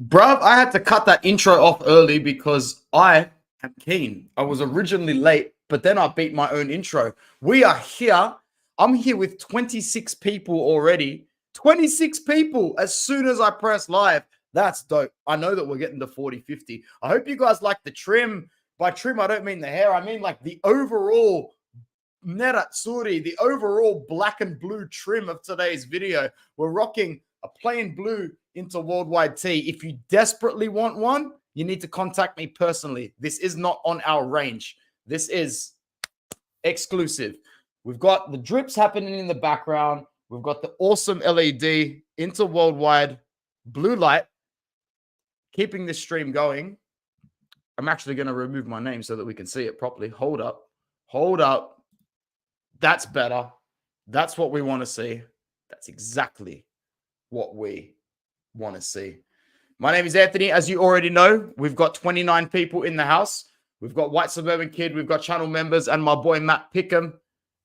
Bruv, I had to cut that intro off early because I am keen. I was originally late, but then I beat my own intro. We are here. I'm here with 26 people already. 26 people as soon as I press live. That's dope. I know that we're getting to 40, 50. I hope you guys like the trim. By trim, I don't mean the hair. I mean like the overall neratsuri, the overall black and blue trim of today's video. We're rocking a plain blue into worldwide tee. If you desperately want one, you need to contact me personally. This is not on our range. This is exclusive. We've got the drips happening in the background. We've got the awesome LED into worldwide blue light, keeping this stream going. I'm actually going to remove my name so that we can see it properly. Hold up. Hold up. That's better. That's what we want to see. That's exactly what we want to see. My name is Anthony. As you already know, we've got 29 people in the house. We've got White Suburban Kid. We've got channel members and my boy Matt Pickham,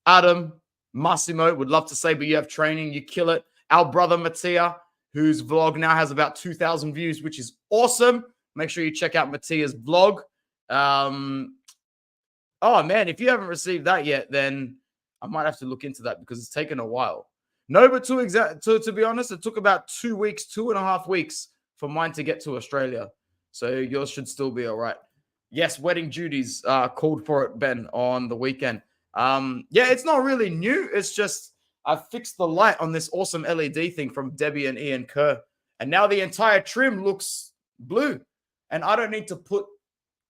Adam, Massimo. Would love to say, but you have training. You kill it. Our brother Mattia, whose vlog now has about 2,000 views, which is awesome. Make sure you check out Mattia's vlog. Oh, man, if you haven't received that yet, then I might have to look into that because it's taken a while. No, but to be honest, it took about 2 weeks, 2.5 weeks for mine to get to Australia. So yours should still be all right. Yes, wedding duties called for it, Ben, on the weekend. Yeah, it's not really new. It's just I fixed the light on this awesome LED thing from Debbie and Ian Kerr. And now the entire trim looks blue. And I don't need to put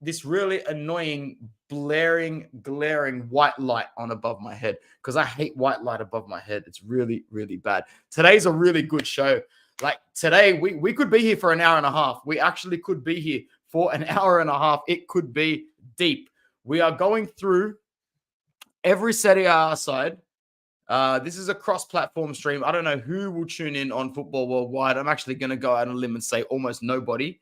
this really annoying, glaring white light on above my head because I hate white light above my head. It's really, really bad. Today's a really good show. Like today, we could be here for an hour and a half. We actually could be here for an hour and a half. It could be deep. We are going through every Serie A side. This is a cross-platform stream. I don't know who will tune in on Football Worldwide. I'm actually going to go out on a limb and say almost nobody.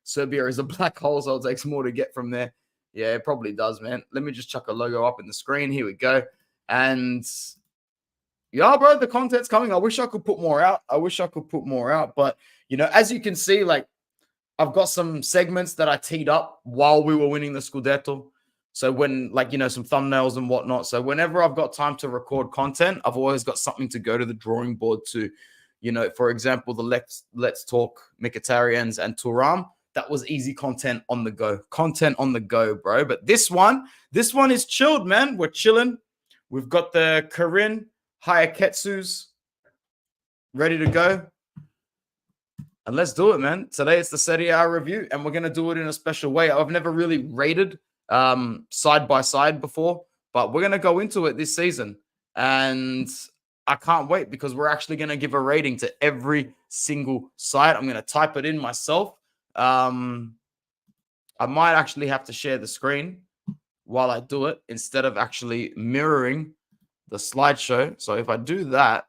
Serbia is a black hole, so it takes more to get from there. Yeah, it probably does, man. Let me just chuck a logo up in the screen. Here we go. And yeah, bro, the content's coming. I wish I could put more out. But, you know, as you can see, like, I've got some segments that I teed up while we were winning the Scudetto. So when, like, you know, some thumbnails and whatnot. So whenever I've got time to record content, I've always got something to go to the drawing board to. You know, for example, the Let's Talk Mkhitaryan's and Thuram. that was easy content on the go. Content on the go, bro. But this one is chilled, man. We're chilling. We've got the Corinne Hayaketsus ready to go. And let's do it, man. Today it's the Serie A review, and we're going to do it in a special way. I've never really rated side by side before, but we're going to go into it this season. And I can't wait because we're actually going to give a rating to every single side. I'm going to type it in myself. I might actually have to share the screen while I do it instead of actually mirroring the slideshow. So if I do that,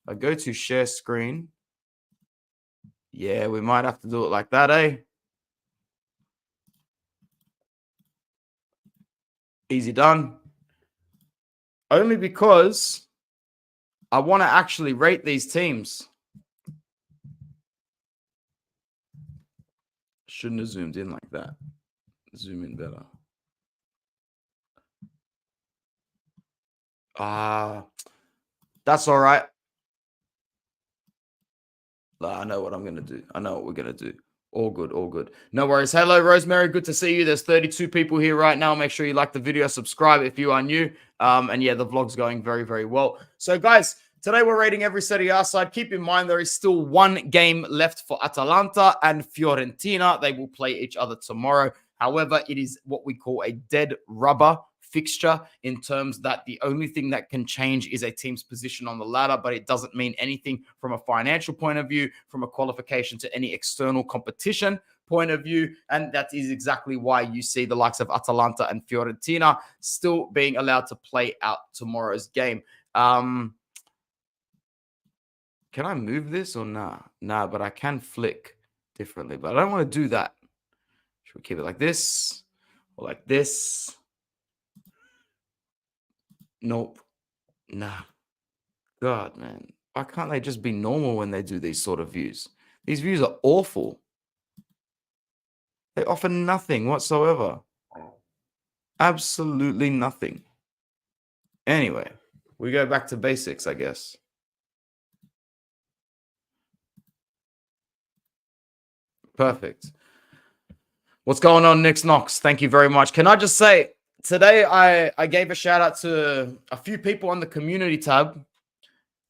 I go to share screen. Yeah, we might have to do it like that, eh? Easy done. Only because I want to actually rate these teams. Shouldn't have zoomed in like that. Zoom in better. That's all right. I know what I'm going to do. I know what we're going to do. All good, all good. No worries. Hello, Rosemary. Good to see you. There's 32 people here right now. Make sure you like the video, subscribe if you are new. And yeah, the vlog's going very, very well. So guys, today we're rating every Serie A side. Keep in mind there is still one game left for Atalanta and Fiorentina. They will play each other tomorrow. However, it is what we call a dead rubber fixture in terms that the only thing that can change is a team's position on the ladder, but it doesn't mean anything from a financial point of view, from a qualification to any external competition point of view. And that is exactly why you see the likes of Atalanta and Fiorentina still being allowed to play out tomorrow's game. Can I move this or nah? Nah, but I can flick differently, but I don't want to do that. Should we keep it like this or like this? Nope. Nah. God, man. Why can't they just be normal when they do these sort of views? These views are awful. They offer nothing whatsoever. Absolutely nothing. Anyway, we go back to basics, I guess. Perfect. What's going on, Nick Knox? Thank you very much. Can I just say, today I gave a shout out to a few people on the community tab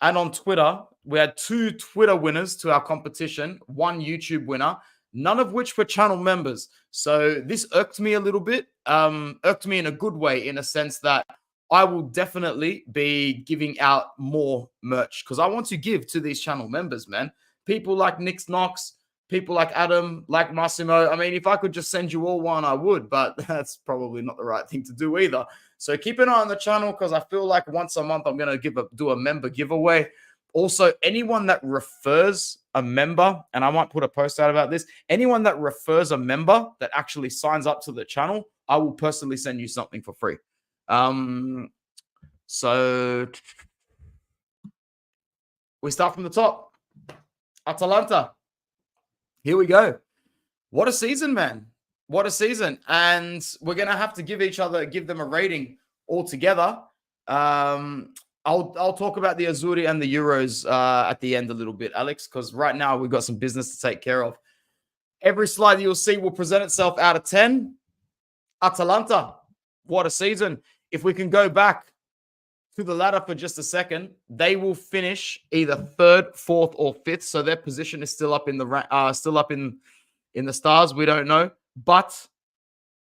and on Twitter. We had 2 Twitter winners to our competition, 1 YouTube winner, none of which were channel members. So this irked me a little bit, irked me in a good way, in a sense that I will definitely be giving out more merch because I want to give to these channel members, man. People like Nick Knox, people like Adam, like Massimo. I mean, if I could just send you all one, I would, but that's probably not the right thing to do either. So keep an eye on the channel because I feel like once a month I'm going to do a member giveaway. Also, anyone that refers a member, and I might put a post out about this, anyone that refers a member that actually signs up to the channel, I will personally send you something for free. So we start from the top. Atalanta. Here we go. What a season, man. What a season. And we're going to have to give them a rating altogether. I'll talk about the Azzurri and the Euros at the end a little bit, Alex, because right now we've got some business to take care of. Every slide that you'll see will present itself out of 10. Atalanta, what a season. If we can go back to the ladder for just a second, they will finish either 3rd, 4th, or 5th. So their position is still up in the in the stars. We don't know, but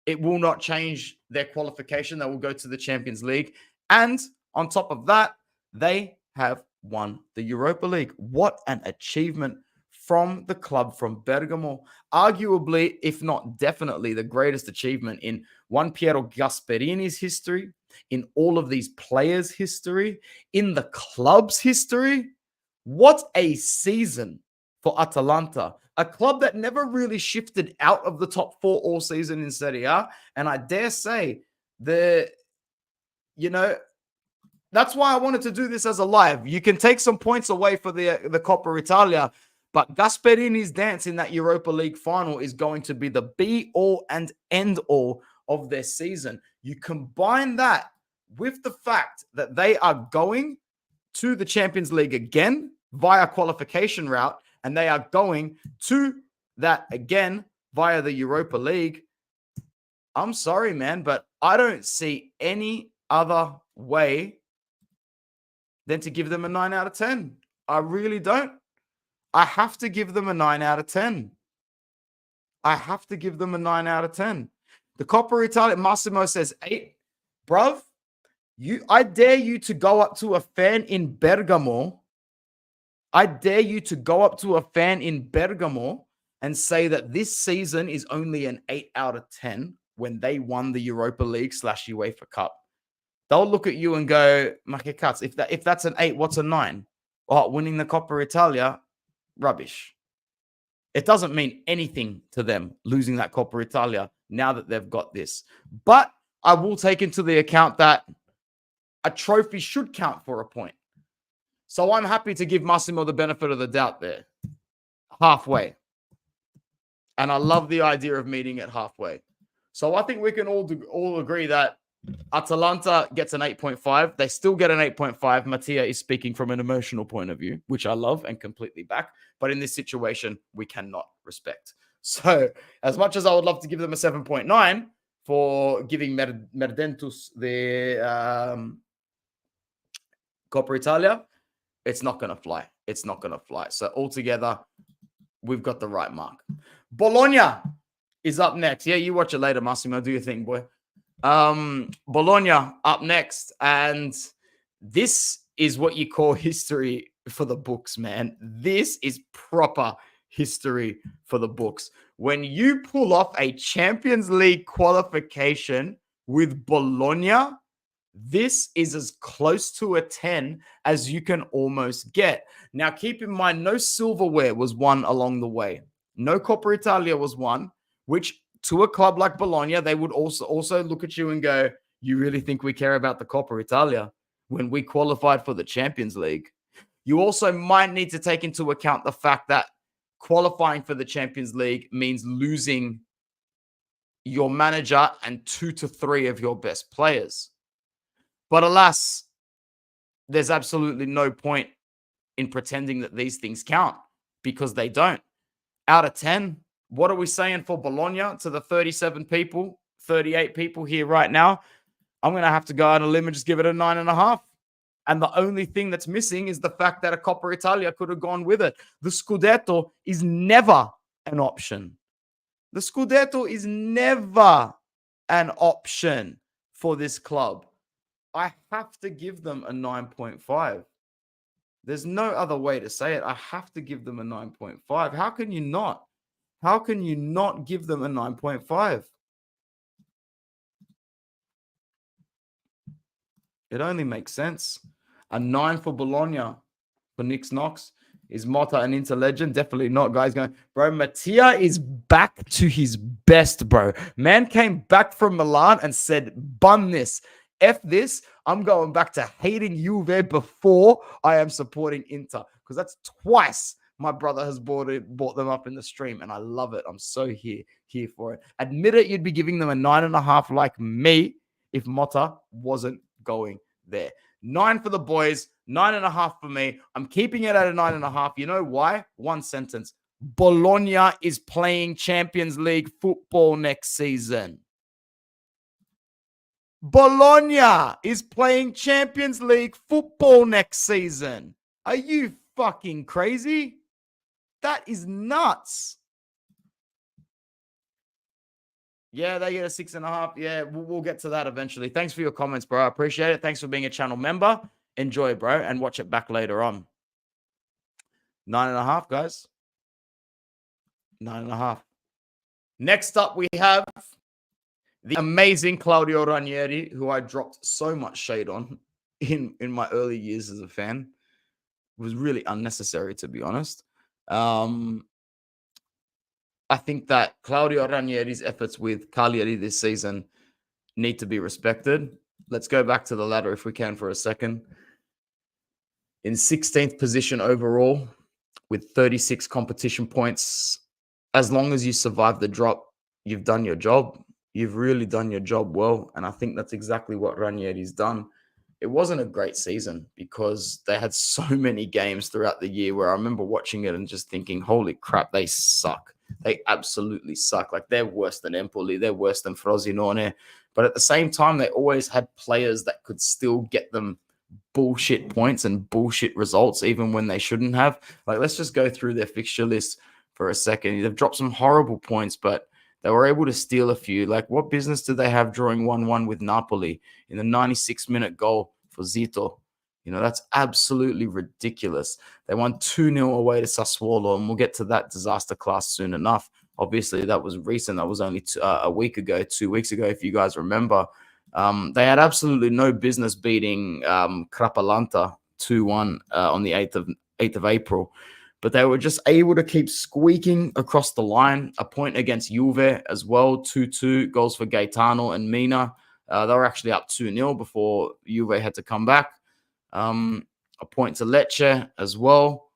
it will not change their qualification. They will go to the Champions League, and on top of that, they have won the Europa League. What an achievement from the club from Bergamo. Arguably, if not definitely, the greatest achievement in Juan Piero Gasperini's history, in all of these players' history, in the club's history. What a season for Atalanta. A club that never really shifted out of the top 4 all season in Serie A. And I dare say, that's why I wanted to do this as a live. You can take some points away for the Coppa Italia, but Gasperini's dance in that Europa League final is going to be the be-all and end-all of their season. You combine that with the fact that they are going to the Champions League again via qualification route, and they are going to that again via the Europa League, I'm sorry, man, but I don't see any other way than to give them a 9 out of 10. I really don't. I have to give them a 9 out of 10. I have to give them a 9 out of 10. The Coppa Italia, Massimo says 8. Bruv, I dare you to go up to a fan in Bergamo. I dare you to go up to a fan in Bergamo and say that this season is only an 8 out of 10 when they won the Europa League / UEFA Cup. They'll look at you and go, "Make cuts. If that's an 8, what's a 9? Oh, winning the Coppa Italia, rubbish." It doesn't mean anything to them losing that Coppa Italia now that they've got this. But I will take into the account that a trophy should count for a point. So I'm happy to give Massimo the benefit of the doubt there. Halfway. And I love the idea of meeting it halfway. So I think we can all agree that Atalanta gets an 8.5. They still get an 8.5. Mattia is speaking from an emotional point of view, which I love and completely back. But in this situation, we cannot respect. So as much as I would love to give them a 7.9 for giving Merdentus the Coppa Italia, it's not going to fly. It's not going to fly. So altogether, we've got the right mark. Bologna is up next. Yeah, you watch it later, Massimo. Do your thing, boy. Bologna up next. And this is what you call history for the books, man. This is proper history for the books. When you pull off a Champions League qualification with Bologna, this is as close to a 10 as you can almost get. Now, keep in mind, no silverware was won along the way. No Coppa Italia was won, which to a club like Bologna, they would also look at you and go, "You really think we care about the Coppa Italia when we qualified for the Champions League?" You also might need to take into account the fact that qualifying for the Champions League means losing your manager and 2 to 3 of your best players. But alas, there's absolutely no point in pretending that these things count because they don't. Out of 10, what are we saying for Bologna to the 37 people, 38 people here right now? I'm going to have to go out on a limb and just give it a 9.5. And the only thing that's missing is the fact that a Coppa Italia could have gone with it. The Scudetto is never an option. The Scudetto is never an option for this club. I have to give them a 9.5. There's no other way to say it. I have to give them a 9.5. How can you not? How can you not give them a 9.5? It only makes sense. A 9 for Bologna for Nick Knox. Is Motta an Inter legend? Definitely not, guys. Going, bro, Mattia is back to his best, bro. Man came back from Milan and said, "Bun this. F this. I'm going back to hating Juve before I am supporting Inter." Because that's twice my brother has bought them up in the stream, and I love it. I'm so here for it. Admit it, you'd be giving them a 9.5 like me if Motta wasn't going there. 9 for the boys, 9.5 for me. I'm keeping it at a 9.5. You know why? One sentence. Bologna is playing Champions League football next season. Bologna is playing Champions League football next season. Are you fucking crazy? That is nuts. Yeah, they get a 6.5. Yeah, we'll get to that eventually. Thanks for your comments, bro. I appreciate it. Thanks for being a channel member. Enjoy, bro, and watch it back later on. 9.5, guys. 9.5. Next up, we have the amazing Claudio Ranieri, who I dropped so much shade on in my early years as a fan. It was really unnecessary, to be honest. I think that Claudio Ranieri's efforts with Cagliari this season need to be respected. Let's go back to the ladder if we can for a second. In 16th position overall with 36 competition points. As long as you survive the drop, you've done your job. You've really done your job well. And I think that's exactly what Ranieri's done. It wasn't a great season because they had so many games throughout the year where I remember watching it and just thinking, holy crap, they suck. They absolutely suck. Like, they're worse than Empoli. They're worse than Frosinone. But at the same time, they always had players that could still get them bullshit points and bullshit results, even when they shouldn't have. Like, let's just go through their fixture list for a second. They've dropped some horrible points, but they were able to steal a few. Like, what business did they have drawing 1-1 with Napoli in the 96-minute goal for Zito? You know, that's absolutely ridiculous. They won 2-0 away to Sassuolo, and we'll get to that disaster class soon enough. Obviously, that was recent. That was only a week ago, 2 weeks ago, if you guys remember. They had absolutely no business beating Krapalanta 2-1 on the 8th of April. But they were just able to keep squeaking across the line. A point against Juve as well, 2-2, goals for Gaetano and Mina. They were actually up 2-0 before Juve had to come back. A point to Lecce as well.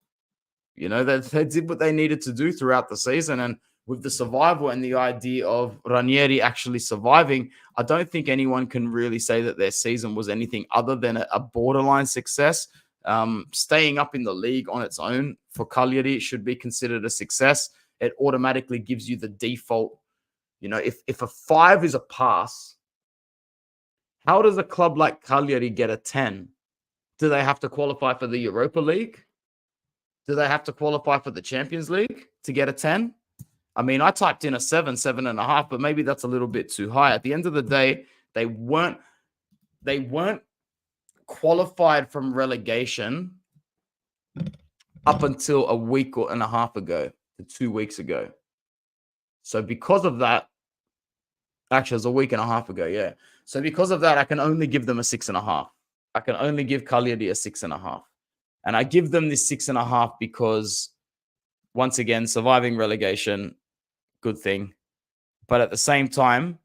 You know, they did what they needed to do throughout the season. And with the survival and the idea of Ranieri actually surviving, I don't think anyone can really say that their season was anything other than a borderline success. Staying up in the league on its own for Cagliari should be considered a success. It automatically gives you the default. You know, if a 5 is a pass, how does a club like Cagliari get a 10? Do they have to qualify for the Europa League? Do they have to qualify for the Champions League to get a 10? I mean, I typed in a 7, 7.5, but maybe that's a little bit too high. At the end of the day, they weren't qualified from relegation up until a week and a half ago, 2 weeks ago. So because of that, actually, it was a week and a half ago, yeah. So because of that, I can only give them a 6.5. I can only give Cagliari a 6.5. And I give them this 6.5 because, once again, surviving relegation, good thing. But at the same time,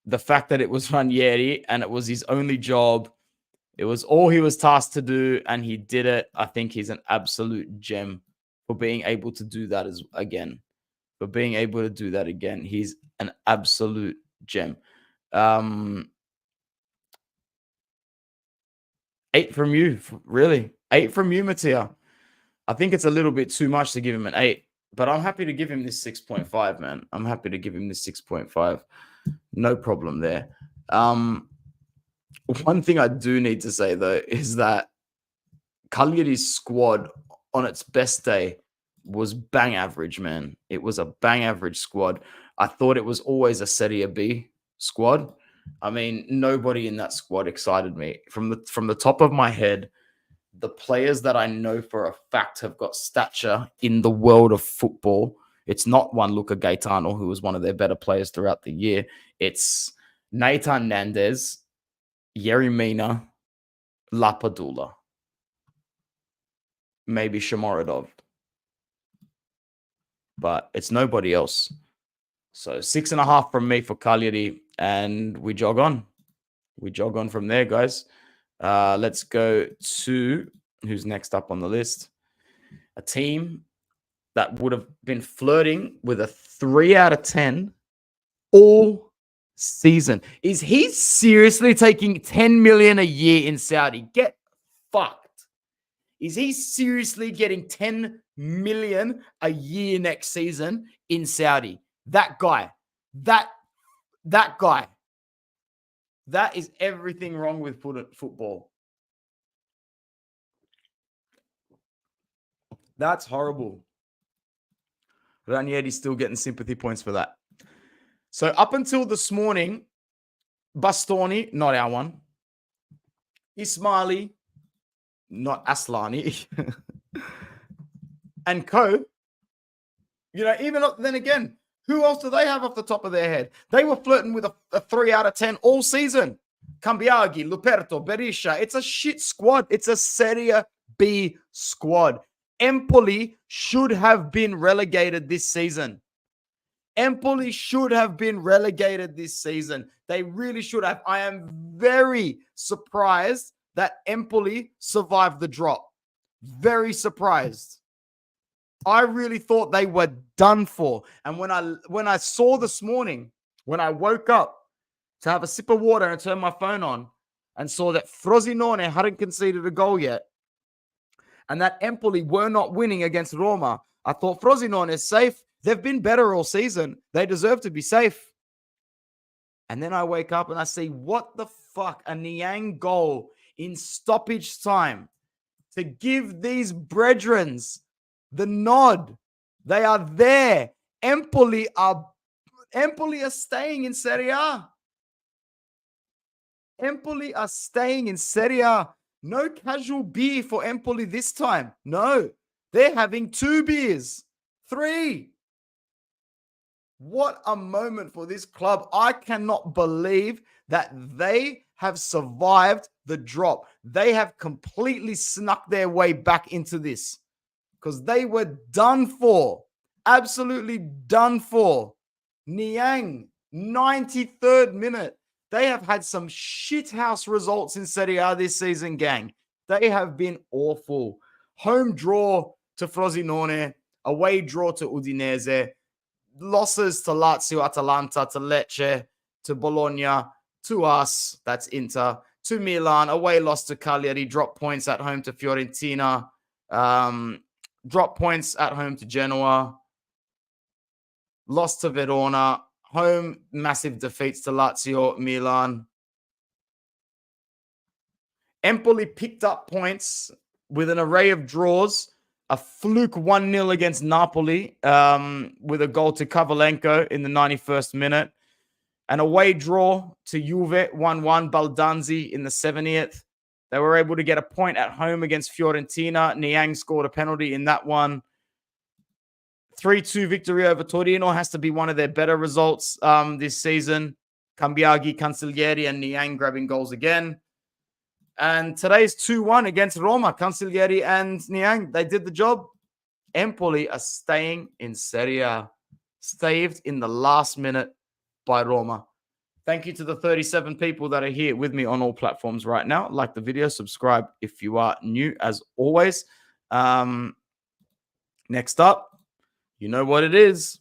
the fact that it was Ranieri and it was his only job, it was all he was tasked to do, and he did it. I think he's an absolute gem for being able to do that again. He's an absolute gem. 8 from you, really. 8 from you, Mattia. I think it's a little bit too much to give him an 8, but I'm happy to give him this 6.5, man. I'm happy to give him this 6.5. No problem there. One thing I do need to say, though, is that Cagliari's squad on its best day was bang average, man. It was a bang average squad. I thought it was always a Serie B squad. I mean, nobody in that squad excited me. From the top of my head, the players that I know for a fact have got stature in the world of football, it's not one Luca Gaetano, who was one of their better players throughout the year. It's Nathan Nandez, Yerry Mina, Lapadula, maybe Shomorodov. But it's nobody else. So 6.5 from me for Cagliari, and we jog on. We jog on from there, guys. Let's go to who's next up on the list. A team that would have been flirting with a 3 out of 10 all season. Is he seriously taking 10 million a year in Saudi? Get fucked. Is he seriously getting 10 million a year next season in Saudi? That guy. That guy. That is everything wrong with football. That's horrible. Ranieri's still getting sympathy points for that. So up until this morning, Bastoni, not our one. Ismaili, not Aslani. And co. You know, even then again, who else do they have off the top of their head? They were flirting with a 3 out of 10 all season. Cambiaghi, Luperto, Berisha. It's a shit squad. It's a Serie B squad. Empoli should have been relegated this season. Empoli should have been relegated this season. They really should have. I am very surprised that Empoli survived the drop. Very surprised. I really thought they were done for. And when I saw this morning, when I woke up to have a sip of water and turn my phone on and saw that Frosinone hadn't conceded a goal yet and that Empoli were not winning against Roma, I thought Frosinone is safe. They've been better all season. They deserve to be safe. And then I wake up and I see, what the fuck? A Niang goal in stoppage time to give these brethrens the nod. They are there. Empoli are staying in Serie A. Empoli are staying in Serie A. No casual beer for Empoli this time. No, they're having 2 beers, 3. What a moment for this club. I cannot believe that they have survived the drop. They have completely snuck their way back into this because they were done for. Absolutely done for. Niang, 93rd minute. They have had some shithouse results in Serie A this season, gang. They have been awful. Home draw to Frosinone, away draw to Udinese, losses to Lazio, Atalanta, to Lecce, to Bologna, to us, that's Inter, to Milan, away loss to Cagliari, drop points at home to Fiorentina, drop points at home to Genoa, lost to Verona, home massive defeats to Lazio, Milan. Empoli picked up points with an array of draws, a fluke 1-0 against Napoli with a goal to Kovalenko in the 91st minute, an away draw to Juve, 1-1, Baldanzi in the 70th. They were able to get a point at home against Fiorentina. Niang scored a penalty in that one. 3-2 victory over Torino has to be one of their better results this season. Cambiaghi, Cancellieri, and Niang grabbing goals again. And today's 2-1 against Roma. Cancellieri and Niang, they did the job. Empoli are staying in Serie A. Saved in the last minute by Roma. Thank you to the 37 people that are here with me on all platforms right now. Like the video, subscribe if you are new, as always. Next up, you know what it is.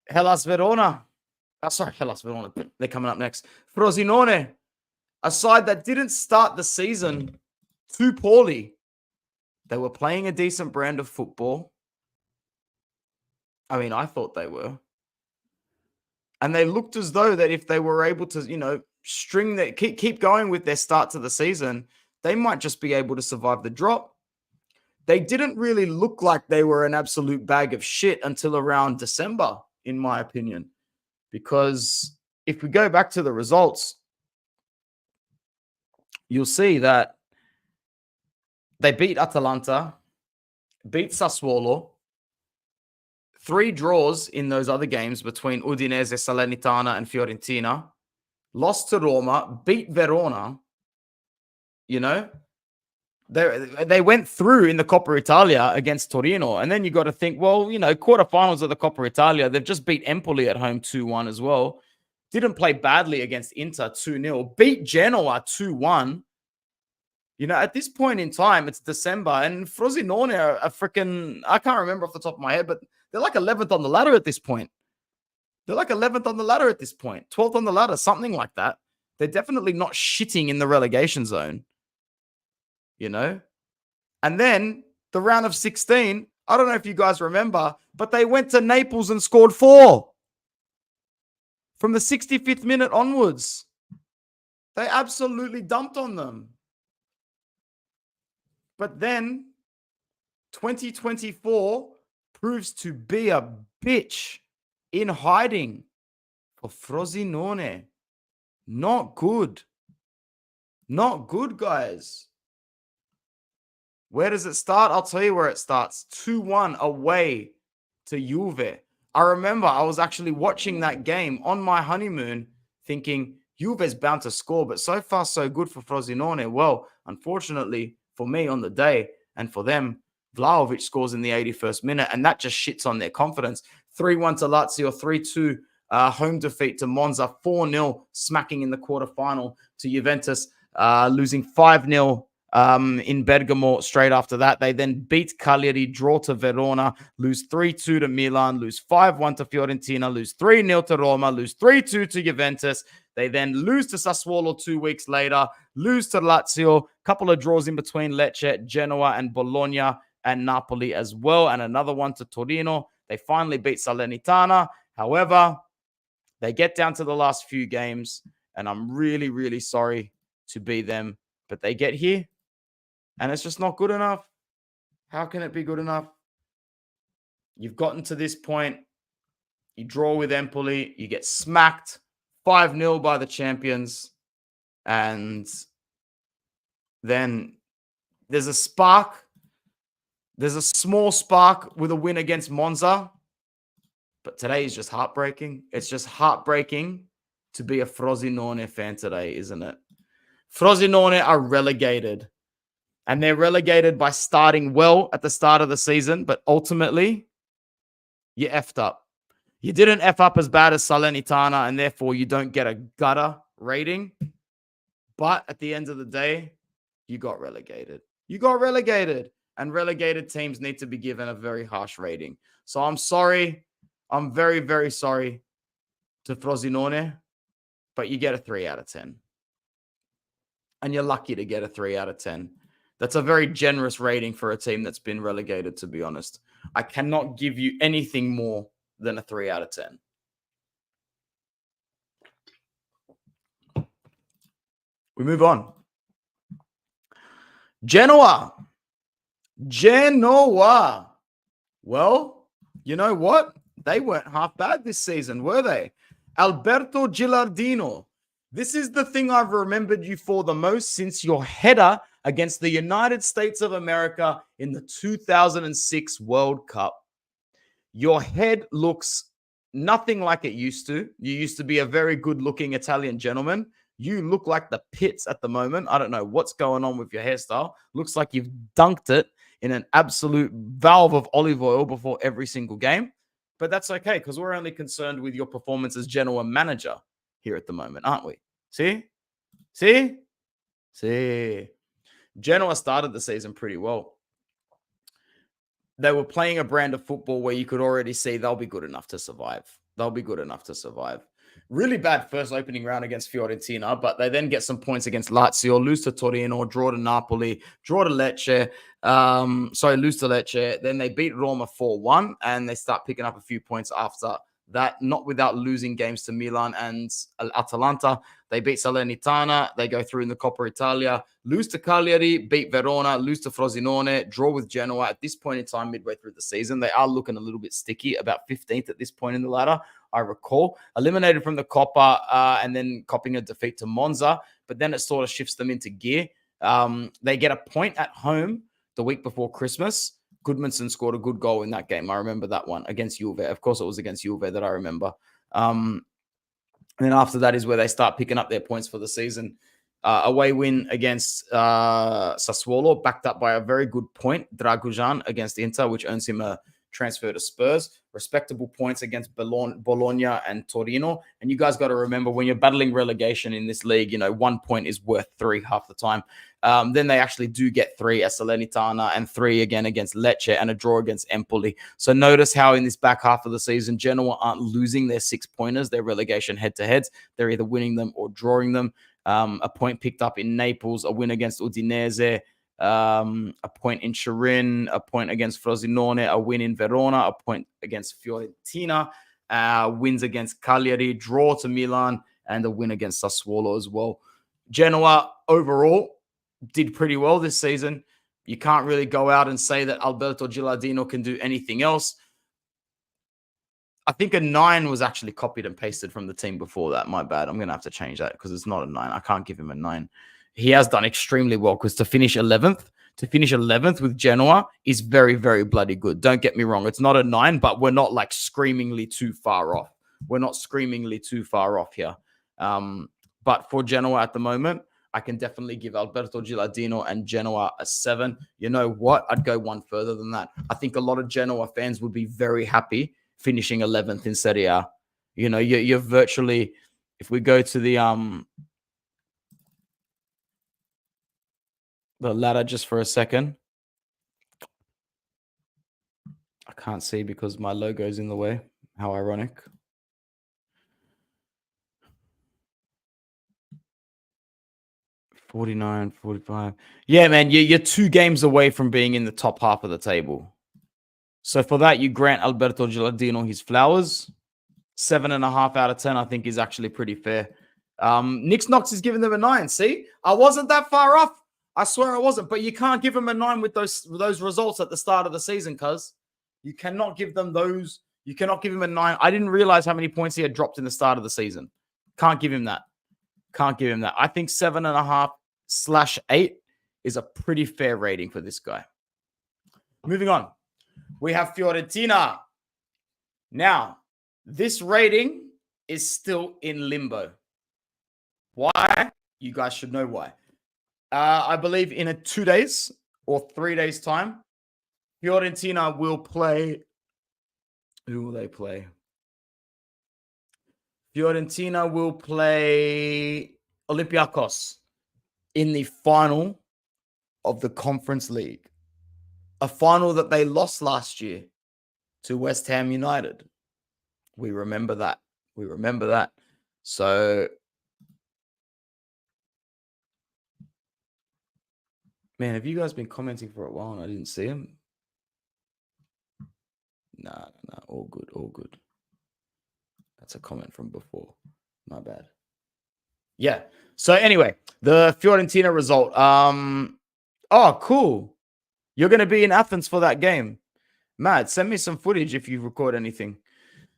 Hellas Verona. Hellas Verona. They're coming up next. Frosinone. A side that didn't start the season too poorly. They were playing a decent brand of football. I mean, I thought they were. And they looked as though that if they were able to, string that, keep going with their start to the season, they might just be able to survive the drop. They didn't really look like they were an absolute bag of shit until around December, in my opinion. Because if we go back to the results, you'll see that they beat Atalanta, beat Sassuolo, 3 draws in those other games between Udinese, Salernitana, and Fiorentina, lost to Roma, beat Verona. They went through in the Coppa Italia against Torino. And then you got to think, well, quarterfinals of the Coppa Italia, they've just beat Empoli at home 2-1 as well. Didn't play badly against Inter 2-0. Beat Genoa 2-1. At this point in time, it's December, and Frosinone are freaking, I can't remember off the top of my head, but they're like 11th on the ladder at this point. 12th on the ladder, something like that. They're definitely not shitting in the relegation zone. And then the round of 16, I don't know if you guys remember, but they went to Naples and scored 4 from the 65th minute onwards. They absolutely dumped on them. But then 2024 proves to be a bitch in hiding for Frosinone. Not good. Not good, guys. Where does it start? I'll tell you where it starts. 2-1 away to Juve. I remember I was actually watching that game on my honeymoon thinking Juve's bound to score, but so far so good for Frosinone. Well, unfortunately for me on the day and for them, Vlahovic scores in the 81st minute, and that just shits on their confidence. 3-1 to Lazio, 3-2 home defeat to Monza, 4-0 smacking in the quarterfinal to Juventus, losing 5-0 in Bergamo straight after that. They then beat Cagliari, draw to Verona, lose 3-2 to Milan, lose 5-1 to Fiorentina, lose 3-0 to Roma, lose 3-2 to Juventus. They then lose to Sassuolo 2 weeks later, lose to Lazio, couple of draws in between Lecce, Genoa, and Bologna. and Napoli as well, and another one to Torino. They finally beat Salernitana. However, they get down to the last few games, and I'm really, really sorry to be them, but they get here, and it's just not good enough. How can it be good enough? You've gotten to this point. You draw with Empoli. You get smacked 5-0 by the champions. And then there's a spark. There's a small spark with a win against Monza. But today is just heartbreaking. It's just heartbreaking to be a Frosinone fan today, isn't it? Frosinone are relegated. And they're relegated by starting well at the start of the season. But ultimately, you effed up. You didn't F up as bad as Salernitana, and therefore you don't get a gutter rating. But at the end of the day, you got relegated. You got relegated. And relegated teams need to be given a very harsh rating. So I'm sorry. I'm very, very sorry to Frosinone, but you get a 3 out of 10. And you're lucky to get a 3 out of 10. That's a very generous rating for a team that's been relegated, to be honest. I cannot give you anything more than a 3 out of 10. We move on. Genoa. Well, you know what? They weren't half bad this season, were they? Alberto Gilardino. This is the thing I've remembered you for the most since your header against the United States of America in the 2006 World Cup. Your head looks nothing like it used to. You used to be a very good-looking Italian gentleman. You look like the pits at the moment. I don't know what's going on with your hairstyle. Looks like you've dunked it in an absolute valve of olive oil before every single game. But that's okay, because we're only concerned with your performance as Genoa manager here at the moment, aren't we? See? Genoa started the season pretty well. They were playing a brand of football where you could already see they'll be good enough to survive. Really bad first opening round against Fiorentina, but they then get some points against Lazio, lose to Torino, draw to Napoli, draw to Lecce. Lose to Lecce. Then they beat Roma 4-1, and they start picking up a few points after that, not without losing games to Milan and Atalanta. They beat Salernitana. They go through in the Coppa Italia, lose to Cagliari, beat Verona, lose to Frosinone, draw with Genoa. At this point in time, midway through the season, they are looking a little bit sticky, about 15th at this point in the ladder, I recall. Eliminated from the Coppa and then copping a defeat to Monza, but then it sort of shifts them into gear. They get a point at home the week before Christmas. Goodmanson scored a good goal in that game. I remember that one against Juve. Of course, it was against Juve that I remember. And then after that is where they start picking up their points for the season. Away win against Sassuolo, backed up by a very good point, Dragujan against Inter, which earns him a transfer to Spurs. Respectable points against Bologna and Torino. And you guys got to remember, when you're battling relegation in this league, 1 point is worth 3 half the time. Then they actually do get 3 at Salernitana and 3 again against Lecce and a draw against Empoli. So notice how in this back half of the season, Genoa aren't losing their 6-pointers, their relegation head-to-heads. They're either winning them or drawing them. A point picked up in Naples, a win against Udinese, a point in Turin, a point against Frosinone, a win in Verona, a point against Fiorentina, wins against Cagliari, draw to Milan, and a win against Sassuolo as well. Genoa overall did pretty well this season. You can't really go out and say that Alberto Gilardino can do anything else. I think a 9 was actually copied and pasted from the team before that. My bad. I'm going to have to change that because it's not a 9. I can't give him a 9. He has done extremely well, because to finish 11th with Genoa is very, very bloody good. Don't get me wrong. It's not a 9, but we're not like screamingly too far off. Here. But for Genoa at the moment, I can definitely give Alberto Gilardino and Genoa a 7. You know what? I'd go one further than that. I think a lot of Genoa fans would be very happy finishing 11th in Serie A. You're virtually, if we go to the ladder just for a second. I can't see because my logo's in the way. How ironic. 49, 45. Yeah, man, you're 2 games away from being in the top half of the table. So for that, you grant Alberto Gilardino his flowers. 7.5 out of 10, I think, is actually pretty fair. Nick Knox is giving them a 9. See, I wasn't that far off. I swear I wasn't. But you can't give them a 9 with those results at the start of the season, cuz you cannot give them those. You cannot give him a 9. I didn't realize how many points he had dropped in the start of the season. Can't give him that. Can't give him that. I think 7.5/8 is a pretty fair rating for this guy. Moving on. We have Fiorentina. Now, this rating is still in limbo. Why? You guys should know why. I believe in 2 days or 3 days' time, Fiorentina will play. Who will they play? Fiorentina will play Olympiacos in the final of the Conference League. A final that they lost last year to West Ham United. We remember that. So, man, have you guys been commenting for a while and I didn't see them? Nah, all good. That's a comment from before. My bad. Yeah. So anyway, the Fiorentina result. Oh, cool. You're going to be in Athens for that game. Matt, send me some footage if you record anything.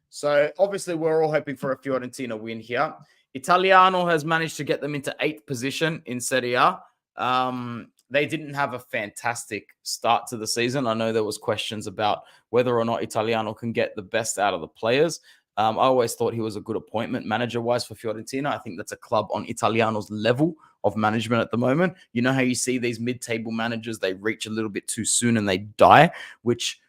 So obviously we're all hoping for a Fiorentina win here. Italiano has managed to get them into 8th position in Serie A. They didn't have a fantastic start to the season. I know there was questions about whether or not Italiano can get the best out of the players. I always thought he was a good appointment manager-wise for Fiorentina. I think that's a club on Italiano's level of management at the moment. You know how you see these mid-table managers, they reach a little bit too soon and they die, which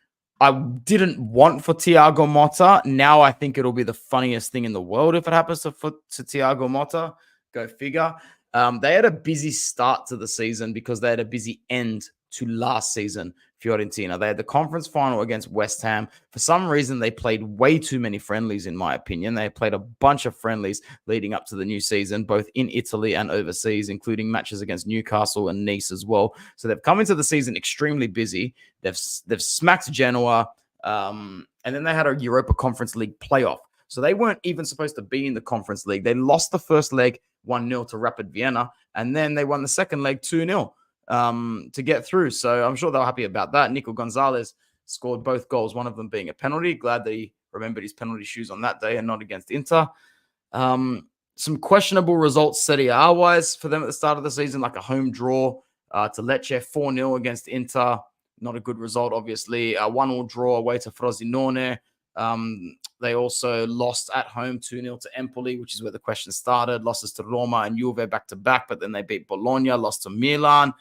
I didn't want for Thiago Motta. Now I think it'll be the funniest thing in the world if it happens to Thiago Motta. Go figure. They had a busy start to the season because they had a busy end to last season, Fiorentina. They had the conference final against West Ham. For some reason, they played way too many friendlies, in my opinion. They played a bunch of friendlies leading up to the new season, both in Italy and overseas, including matches against Newcastle and Nice as well. So they've come into the season extremely busy. They've smacked Genoa, and then they had a Europa Conference League playoff. So they weren't even supposed to be in the Conference League. They lost the first leg 1-0 to Rapid Vienna, and then they won the second leg 2-0 to get through. So I'm sure they're happy about that. Nico Gonzalez scored both goals, one of them being a penalty. Glad that he remembered his penalty shoes on that day and not against Inter. Some questionable results Serie A-wise for them at the start of the season, like a home draw to Lecce, 4-0 against Inter. Not a good result, obviously. 1-1 draw away to Frosinone. They also lost at home 2-0 to Empoli, which is where the question started. Losses to Roma and Juve back-to-back, but then they beat Bologna, lost to Milan.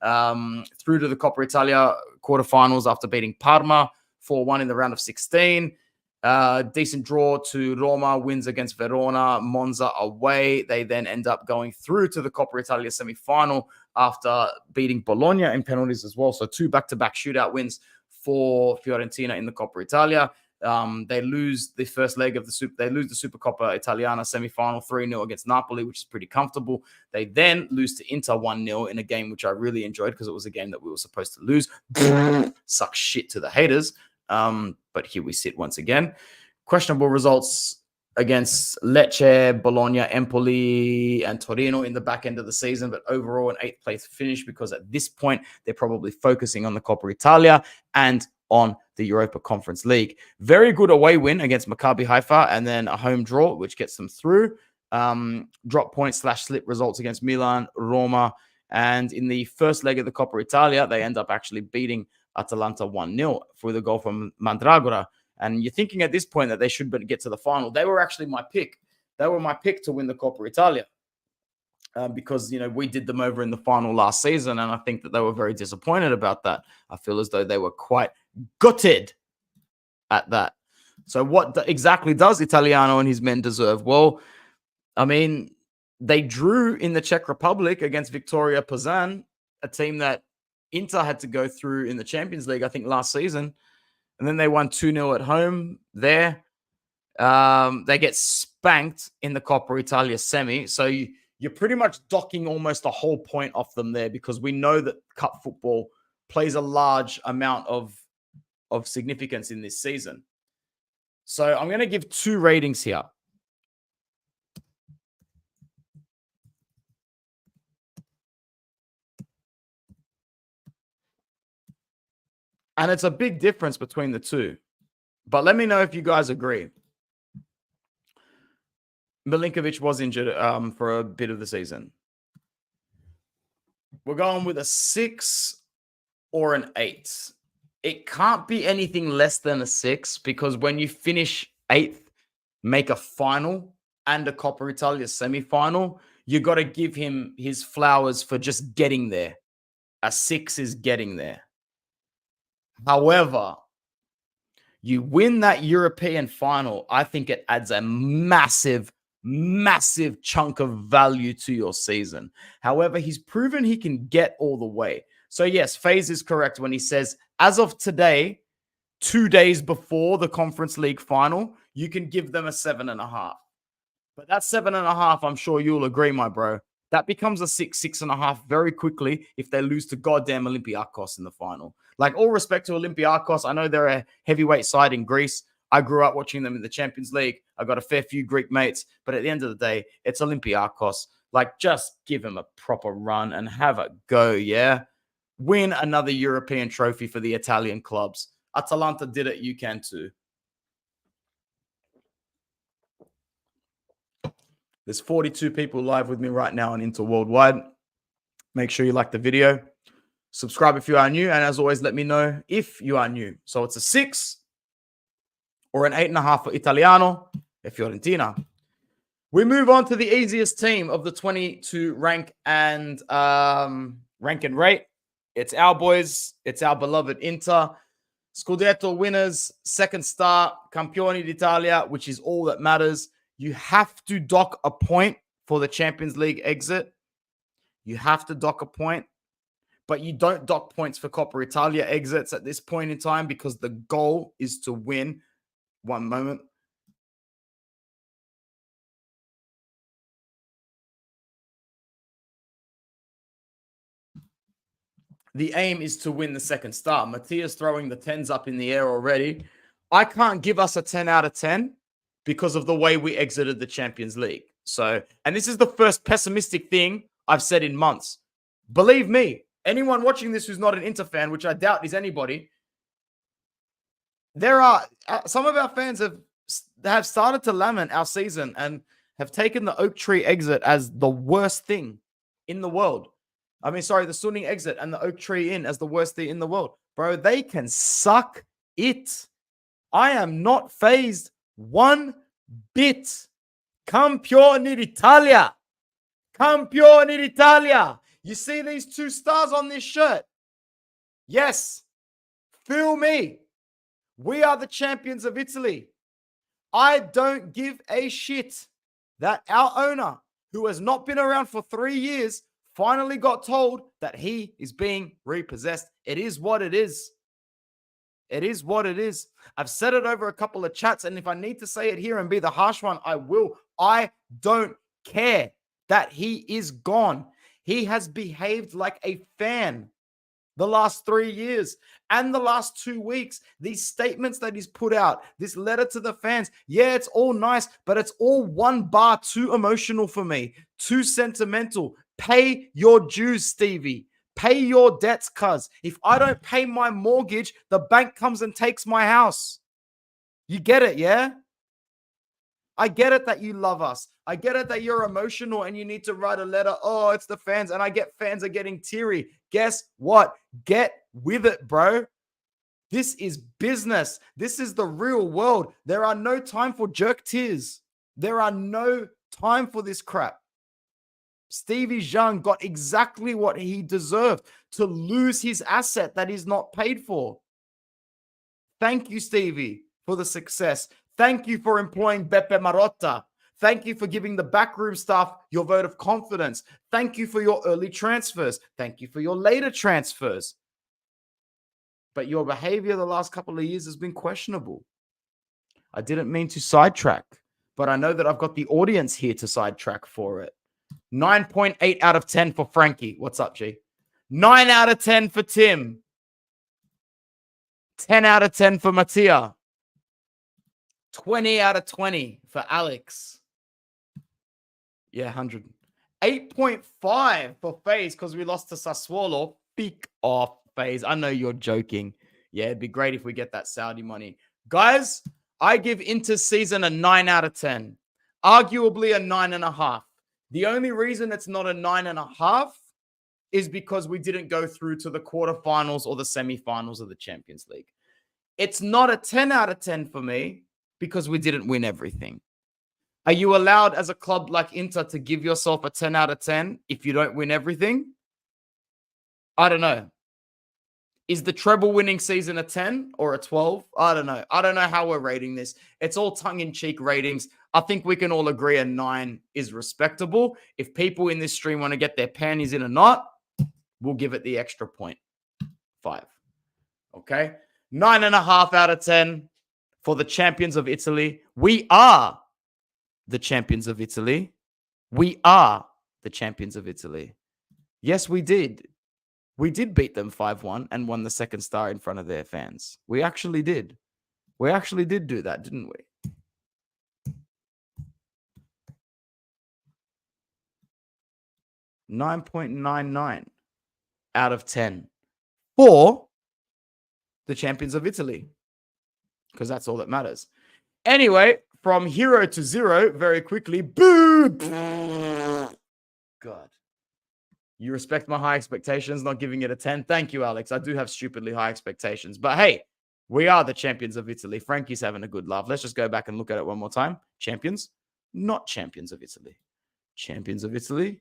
Through to the Coppa Italia quarterfinals after beating Parma 4-1 in the round of 16. Decent draw to Roma, wins against Verona, Monza away. They then end up going through to the Coppa Italia semi-final after beating Bologna in penalties as well. So 2 back-to-back shootout wins for Fiorentina in the Coppa Italia. They lose the first leg of they lose the Supercoppa Italiana semi-final 3-0 against Napoli, which is pretty comfortable. They then lose to Inter 1-0 in a game which I really enjoyed because it was a game that we were supposed to lose. Suck shit to the haters. But here we sit once again. Questionable results against Lecce, Bologna, Empoli, and Torino in the back end of the season, but overall an 8th place finish because at this point they're probably focusing on the Coppa Italia and on the Europa Conference League. Very good away win against Maccabi Haifa and then a home draw, which gets them through. Drop point / slip results against Milan, Roma, and in the first leg of the Coppa Italia, they end up actually beating Atalanta 1-0 for the goal from Mandragora. And you're thinking at this point that they should get to the final. They were actually my pick. They were my pick to win the Coppa Italia. Because, we did them over in the final last season, and I think that they were very disappointed about that. I feel as though they were quite gutted at that. So what exactly does Italiano and his men deserve? Well, I mean, they drew in the Czech Republic against Victoria Plzeň, a team that Inter had to go through in the Champions League, I think, last season. And then they won 2-0 at home there. They get spanked in the Coppa Italia semi. So you you're pretty much docking almost a whole point off them there, because we know that cup football plays a large amount of significance in this season. So I'm going to give 2 ratings here. And it's a big difference between the two. But let me know if you guys agree. Milinkovic was injured for a bit of the season. We're going with a 6 or an 8. It can't be anything less than a 6, because when you finish 8th, make a final and a Coppa Italia semi-final, you got to give him his flowers for just getting there. A 6 is getting there. However, you win that European final, I think it adds a massive chunk of value to your season. However, he's proven he can get all the way. So yes, FaZe is correct when he says, as of today, 2 days before the Conference League final, you can give them a 7.5. But that 7.5, I'm sure you'll agree, my bro, that becomes a 6, 6.5 very quickly if they lose to goddamn Olympiacos in the final. Like, all respect to Olympiacos, I know they're a heavyweight side in Greece. I grew up watching them in the Champions League. I got a fair few Greek mates, but at the end of the day, it's Olympiacos. Like, just give them a proper run and have a go, yeah? Win another European trophy for the Italian clubs. Atalanta did it, you can too. There's 42 people live with me right now on Inter Worldwide. Make sure you like the video. Subscribe if you are new. And as always, let me know if you are new. So it's a 6 or an 8.5 for Italiano e Fiorentina. We move on to the easiest team of the 22 rank and rate. It's our boys. It's our beloved Inter. Scudetto winners, second star, Campioni d'Italia, which is all that matters. You have to dock a point for the Champions League exit. You have to dock a point. But you don't dock points for Coppa Italia exits at this point in time, because the goal is to win. One moment. The aim is to win the second star. Matthias throwing the 10s up in the air already. I can't give us a 10 out of 10 because of the way we exited the Champions League. So, and this is the first pessimistic thing I've said in months. Believe me, anyone watching this who's not an Inter fan, which I doubt is anybody, there are some of our fans have started to lament our season and have taken the Oak Tree exit as the worst thing in the world. I mean, sorry, the Suning exit and the Oak Tree in as the worst thing in the world. Bro, they can suck it. I am not phased one bit. Campioni d'Italia. Campioni d'Italia. You see these 2 stars on this shirt? Yes. Feel me. We are the champions of Italy. I don't give a shit that our owner, who has not been around for 3 years, finally got told that he is being repossessed. It is what it is. It is what it is. I've said it over a couple of chats, and if I need to say it here and be the harsh one, I will. I don't care that he is gone. He has behaved like a fan the last 3 years and the last 2 weeks. These statements that he's put out, this letter to the fans, yeah, it's all nice, but it's all one bar too emotional for me, too sentimental. Pay your dues, Stevie. Pay your debts, cuz. If I don't pay my mortgage, the bank comes and takes my house. You get it, yeah? I get it that you love us. I get it that you're emotional and you need to write a letter. Oh, it's the fans. And I get fans are getting teary. Guess what? Get with it, bro. This is business. This is the real world. There are no time for jerk tears. There are no time for this crap. Stevie Zhang got exactly what he deserved, to lose his asset that he's not paid for. Thank you, Stevie, for the success. Thank you for employing Beppe Marotta. Thank you for giving the backroom staff your vote of confidence. Thank you for your early transfers. Thank you for your later transfers. But your behavior the last couple of years has been questionable. I didn't mean to sidetrack, but I know that I've got the audience here to sidetrack for it. 9.8 out of 10 for Frankie. What's up, G? 9 out of 10 for Tim. 10 out of 10 for Mattia. 20 out of 20 for Alex. Yeah, 100. 8.5 for FaZe because we lost to Sassuolo. Pick off, FaZe. I know you're joking. Yeah, it'd be great if we get that Saudi money. Guys, I give Inter-season a 9 out of 10. Arguably a 9.5. The only reason it's not a 9.5 is because we didn't go through to the quarterfinals or the semifinals of the Champions League. It's not a 10 out of 10 for me because we didn't win everything. Are you allowed as a club like Inter to give yourself a 10 out of 10 if you don't win everything? I don't know. Is the treble winning season a 10 or a 12? I don't know. I don't know how we're rating this. It's all tongue-in-cheek ratings. I think we can all agree a 9 is respectable. If people in this stream want to get their panties in a knot, we'll give it the extra point. 5. Okay? 9.5 out of 10 for the champions of Italy. We are the champions of Italy. We are the champions of Italy. Yes, we did. We did beat them 5-1 and won the second star in front of their fans. We actually did. We actually did do that, didn't we? $9.99 out of 10 for the champions of Italy, because that's all that matters. Anyway, from hero to zero, very quickly. Boo! God. You respect my high expectations, not giving it a 10. Thank you, Alex. I do have stupidly high expectations. But hey, we are the champions of Italy. Frankie's having a good laugh. Let's just go back and look at it one more time. Champions, not champions of Italy. Champions of Italy,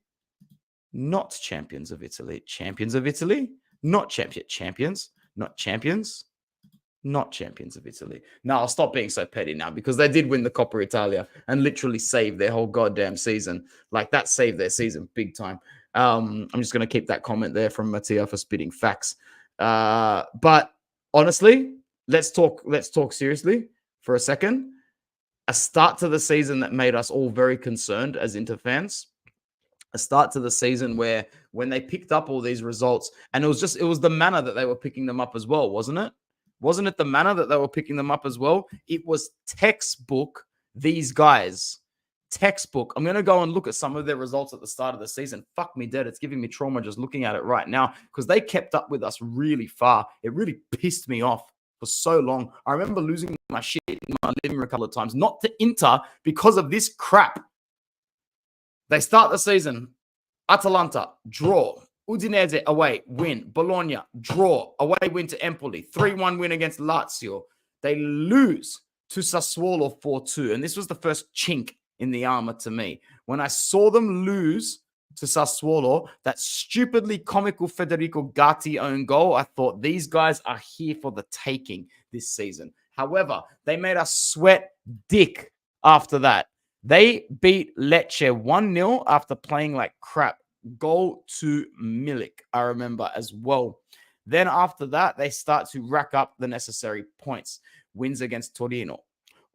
not champions of Italy. Champions of Italy, not champions, not champions. Not champions of Italy. Now, I'll stop being so petty now because they did win the Coppa Italia and literally saved their whole goddamn season. Like, that saved their season big time. I'm just going to keep that comment there from Mattia for spitting facts. But honestly, let's talk seriously for a second. A start to the season that made us all very concerned as Inter fans. A start to the season where when they picked up all these results, and it was the manner that they were picking them up as well, wasn't it? Wasn't it the manner that they were picking them up as well? It was textbook, these guys. Textbook. I'm going to go and look at some of their results at the start of the season. Fuck me dead. It's giving me trauma just looking at it right now because they kept up with us really far. It really pissed me off for so long. I remember losing my shit in my living room a couple of times. Not to Inter because of this crap. They start the season. Atalanta, draw. Udinese away, win. Bologna, draw. Away win to Empoli. 3-1 win against Lazio. They lose to Sassuolo 4-2. And this was the first chink in the armor to me. When I saw them lose to Sassuolo, that stupidly comical Federico Gatti own goal, I thought these guys are here for the taking this season. However, they made us sweat dick after that. They beat Lecce 1-0 after playing like crap. Goal to Milik, I remember as well. Then after that, they start to rack up the necessary points. Wins against Torino.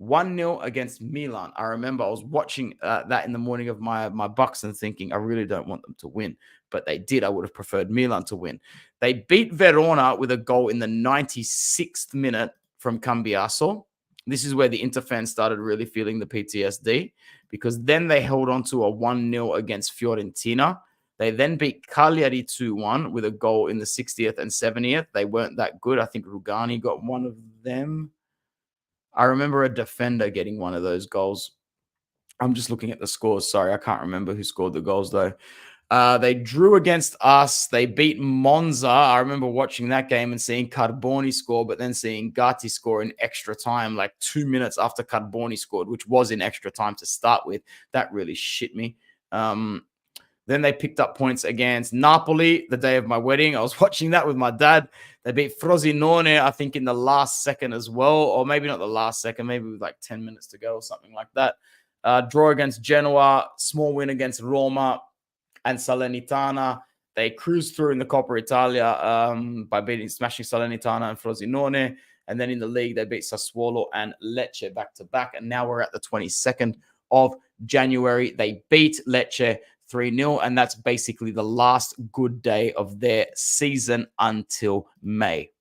1-0 against Milan. I remember I was watching that in the morning of my Bucks and thinking, I really don't want them to win. But they did. I would have preferred Milan to win. They beat Verona with a goal in the 96th minute from Cambiaso. This is where the Inter fans started really feeling the PTSD because then they held on to a 1-0 against Fiorentina. They then beat Cagliari 2-1 with a goal in the 60th and 70th. They weren't that good. I think Rugani got one of them. I remember a defender getting one of those goals. I'm just looking at the scores. Sorry, I can't remember who scored the goals, though. They drew against us. They beat Monza. I remember watching that game and seeing Carboni score, but then seeing Gatti score in extra time, like 2 minutes after Carboni scored, which was in extra time to start with. That really shit me. Then they picked up points against Napoli the day of my wedding. I was watching that with my dad. They beat Frosinone, I think, in the last second as well. Or maybe not the last second, maybe with like 10 minutes to go or something like that. Draw against Genoa, small win against Roma and Salernitana. They cruised through in the Coppa Italia by smashing Salernitana and Frosinone. And then in the league, they beat Sassuolo and Lecce back-to-back. And now we're at the 22nd of January. They beat Lecce 3-0. And that's basically the last good day of their season until May.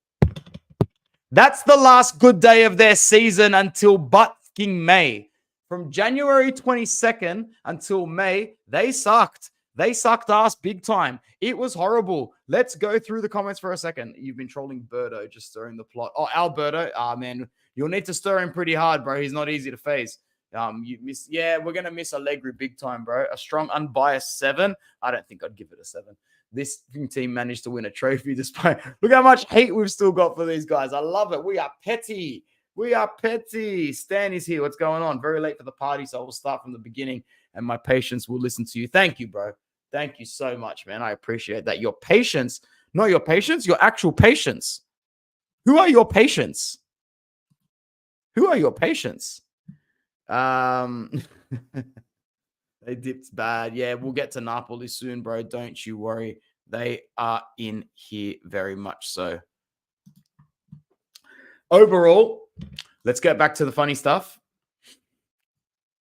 That's the last good day of their season until fucking May. From January 22nd until May, they sucked. They sucked ass big time. It was horrible. Let's go through the comments for a second. You've been trolling Birdo, just stirring the plot. Oh, Alberto. Man, you'll need to stir him pretty hard, bro. He's not easy to phase. We're gonna miss Allegri big time, bro. A strong, unbiased 7. I don't think I'd give it a 7. This team managed to win a trophy despite look how much hate we've still got for these guys. I love it. We are petty. We are petty. Stan is here. What's going on? Very late for the party, so I will start from the beginning, and my patience will listen to you. Thank you, bro. Thank you so much, man. I appreciate that. Your patience, not your patience, your actual patience. Who are your patients? Who are your patients? They dipped bad. Yeah, we'll get to Napoli soon, bro. Don't you worry. They are in here very much so. Overall, let's get back to the funny stuff.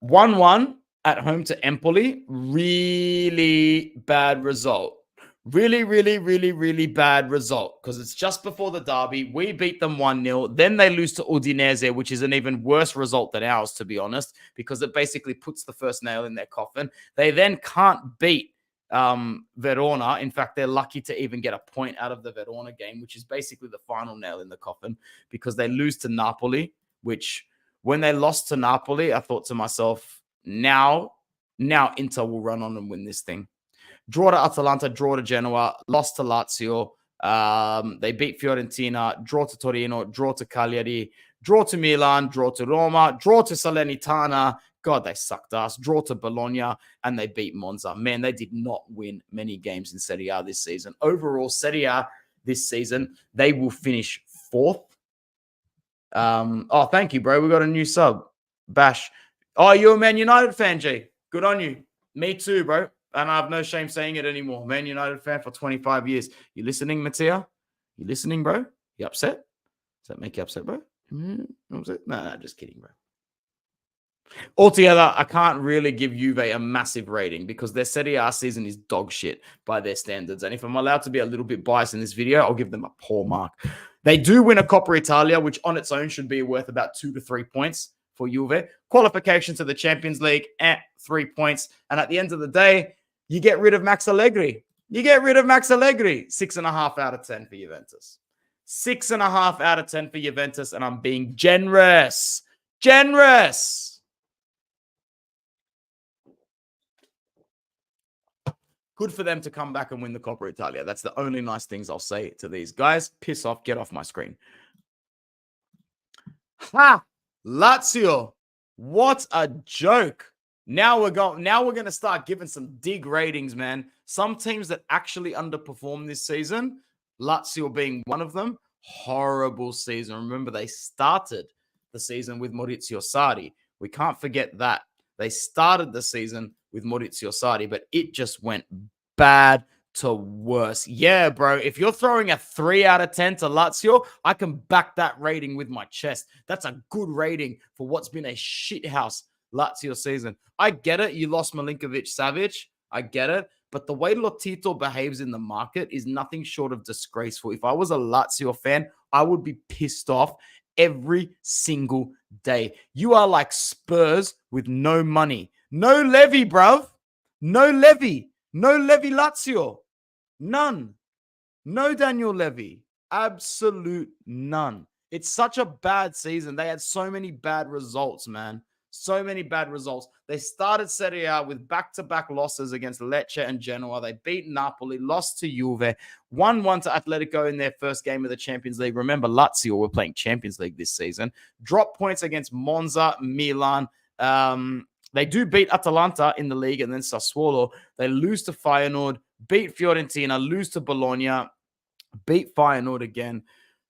1-1 at home to Empoli. Really bad result. Really, really, really, really bad result because it's just before the derby. We beat them 1-0. Then they lose to Udinese, which is an even worse result than ours, to be honest, because it basically puts the first nail in their coffin. They then can't beat Verona. In fact, they're lucky to even get a point out of the Verona game, which is basically the final nail in the coffin because they lose to Napoli, which when they lost to Napoli, I thought to myself, now Inter will run on and win this thing. Draw to Atalanta, draw to Genoa, lost to Lazio. They beat Fiorentina, draw to Torino, draw to Cagliari, draw to Milan, draw to Roma, draw to Salernitana. God, they sucked ass. Draw to Bologna, and they beat Monza. Man, they did not win many games in Serie A this season. Overall, Serie A this season, they will finish 4th. Thank you, bro. We got a new sub. Bash. Oh, you're a Man United fan, G. Good on you. Me too, bro. And I have no shame saying it anymore. Man United fan for 25 years. You listening, Mattia? You listening, bro? You upset? Does that make you upset, bro? No, just kidding, bro. Altogether, I can't really give Juve a massive rating because their Serie A season is dog shit by their standards. And if I'm allowed to be a little bit biased in this video, I'll give them a poor mark. They do win a Coppa Italia, which on its own should be worth about 2 to 3 points for Juve. Qualification to the Champions League, 3 points. And at the end of the day, you get rid of Max Allegri. 6.5 out of 10 for Juventus. 6.5 out of 10 for Juventus. And I'm being generous. Good for them to come back and win the Coppa Italia. That's the only nice things I'll say to these guys. Piss off. Get off my screen. Ha! Lazio. What a joke. Now we're going to start giving some dig ratings, man. Some teams that actually underperformed this season, Lazio being one of them, horrible season. Remember, they started the season with Maurizio Sarri. We can't forget that. They started the season with Maurizio Sarri, but it just went bad to worse. Yeah, bro, if you're throwing a 3 out of 10 to Lazio, I can back that rating with my chest. That's a good rating for what's been a shithouse Lazio season. I get it. You lost Milinkovic-Savic. I get it. But the way Lotito behaves in the market is nothing short of disgraceful. If I was a Lazio fan, I would be pissed off every single day. You are like Spurs with no money. No Levy, bruv. No Levy. No Levy Lazio. None. No Daniel Levy. Absolute none. It's such a bad season. They had so many bad results, man. So many bad results. They started Serie A with back-to-back losses against Lecce and Genoa. They beat Napoli, lost to Juve, 1-1 to Atletico in their first game of the Champions League. Remember, Lazio were playing Champions League this season. Dropped points against Monza, Milan. They do beat Atalanta in the league and then Sassuolo. They lose to Feyenoord, beat Fiorentina, lose to Bologna, beat Feyenoord again.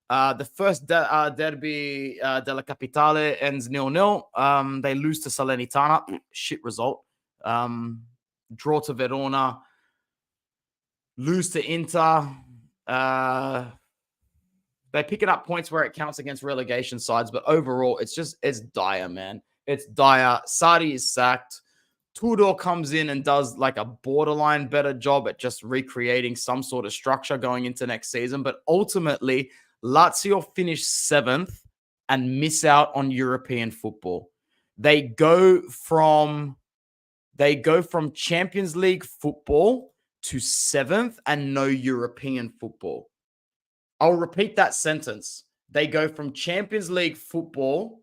The first derby della Capitale ends 0-0. They lose to Salernitana. Shit result. Draw to Verona. Lose to Inter. They're picking up points where it counts against relegation sides, but overall, it's dire, man. It's dire. Sarri is sacked. Tudor comes in and does like a borderline better job at just recreating some sort of structure going into next season. But ultimately, Lazio finish 7th and miss out on European football. They go from Champions League football to 7th and no European football. I'll repeat that sentence. They go from Champions League football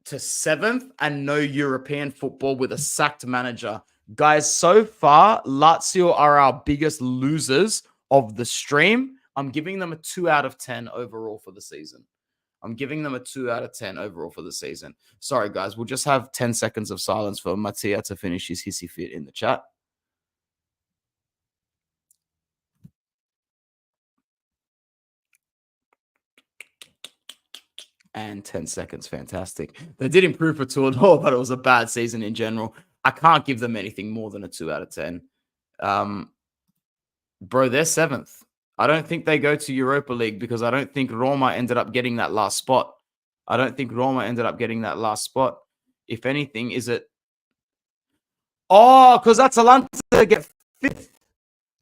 to 7th and no European football with a sacked manager. Guys, so far, Lazio are our biggest losers of the stream. I'm giving them a 2 out of 10 overall for the season. I'm giving them a 2 out of 10 overall for the season. Sorry, guys. We'll just have 10 seconds of silence for Mattia to finish his hissy fit in the chat. And 10 seconds. Fantastic. They did improve for Tour, but it was a bad season in general. I can't give them anything more than a 2 out of 10. Bro, they're 7th. I don't think they go to Europa League because I don't think Roma ended up getting that last spot. If anything, is it? Oh, because Atalanta get 5th.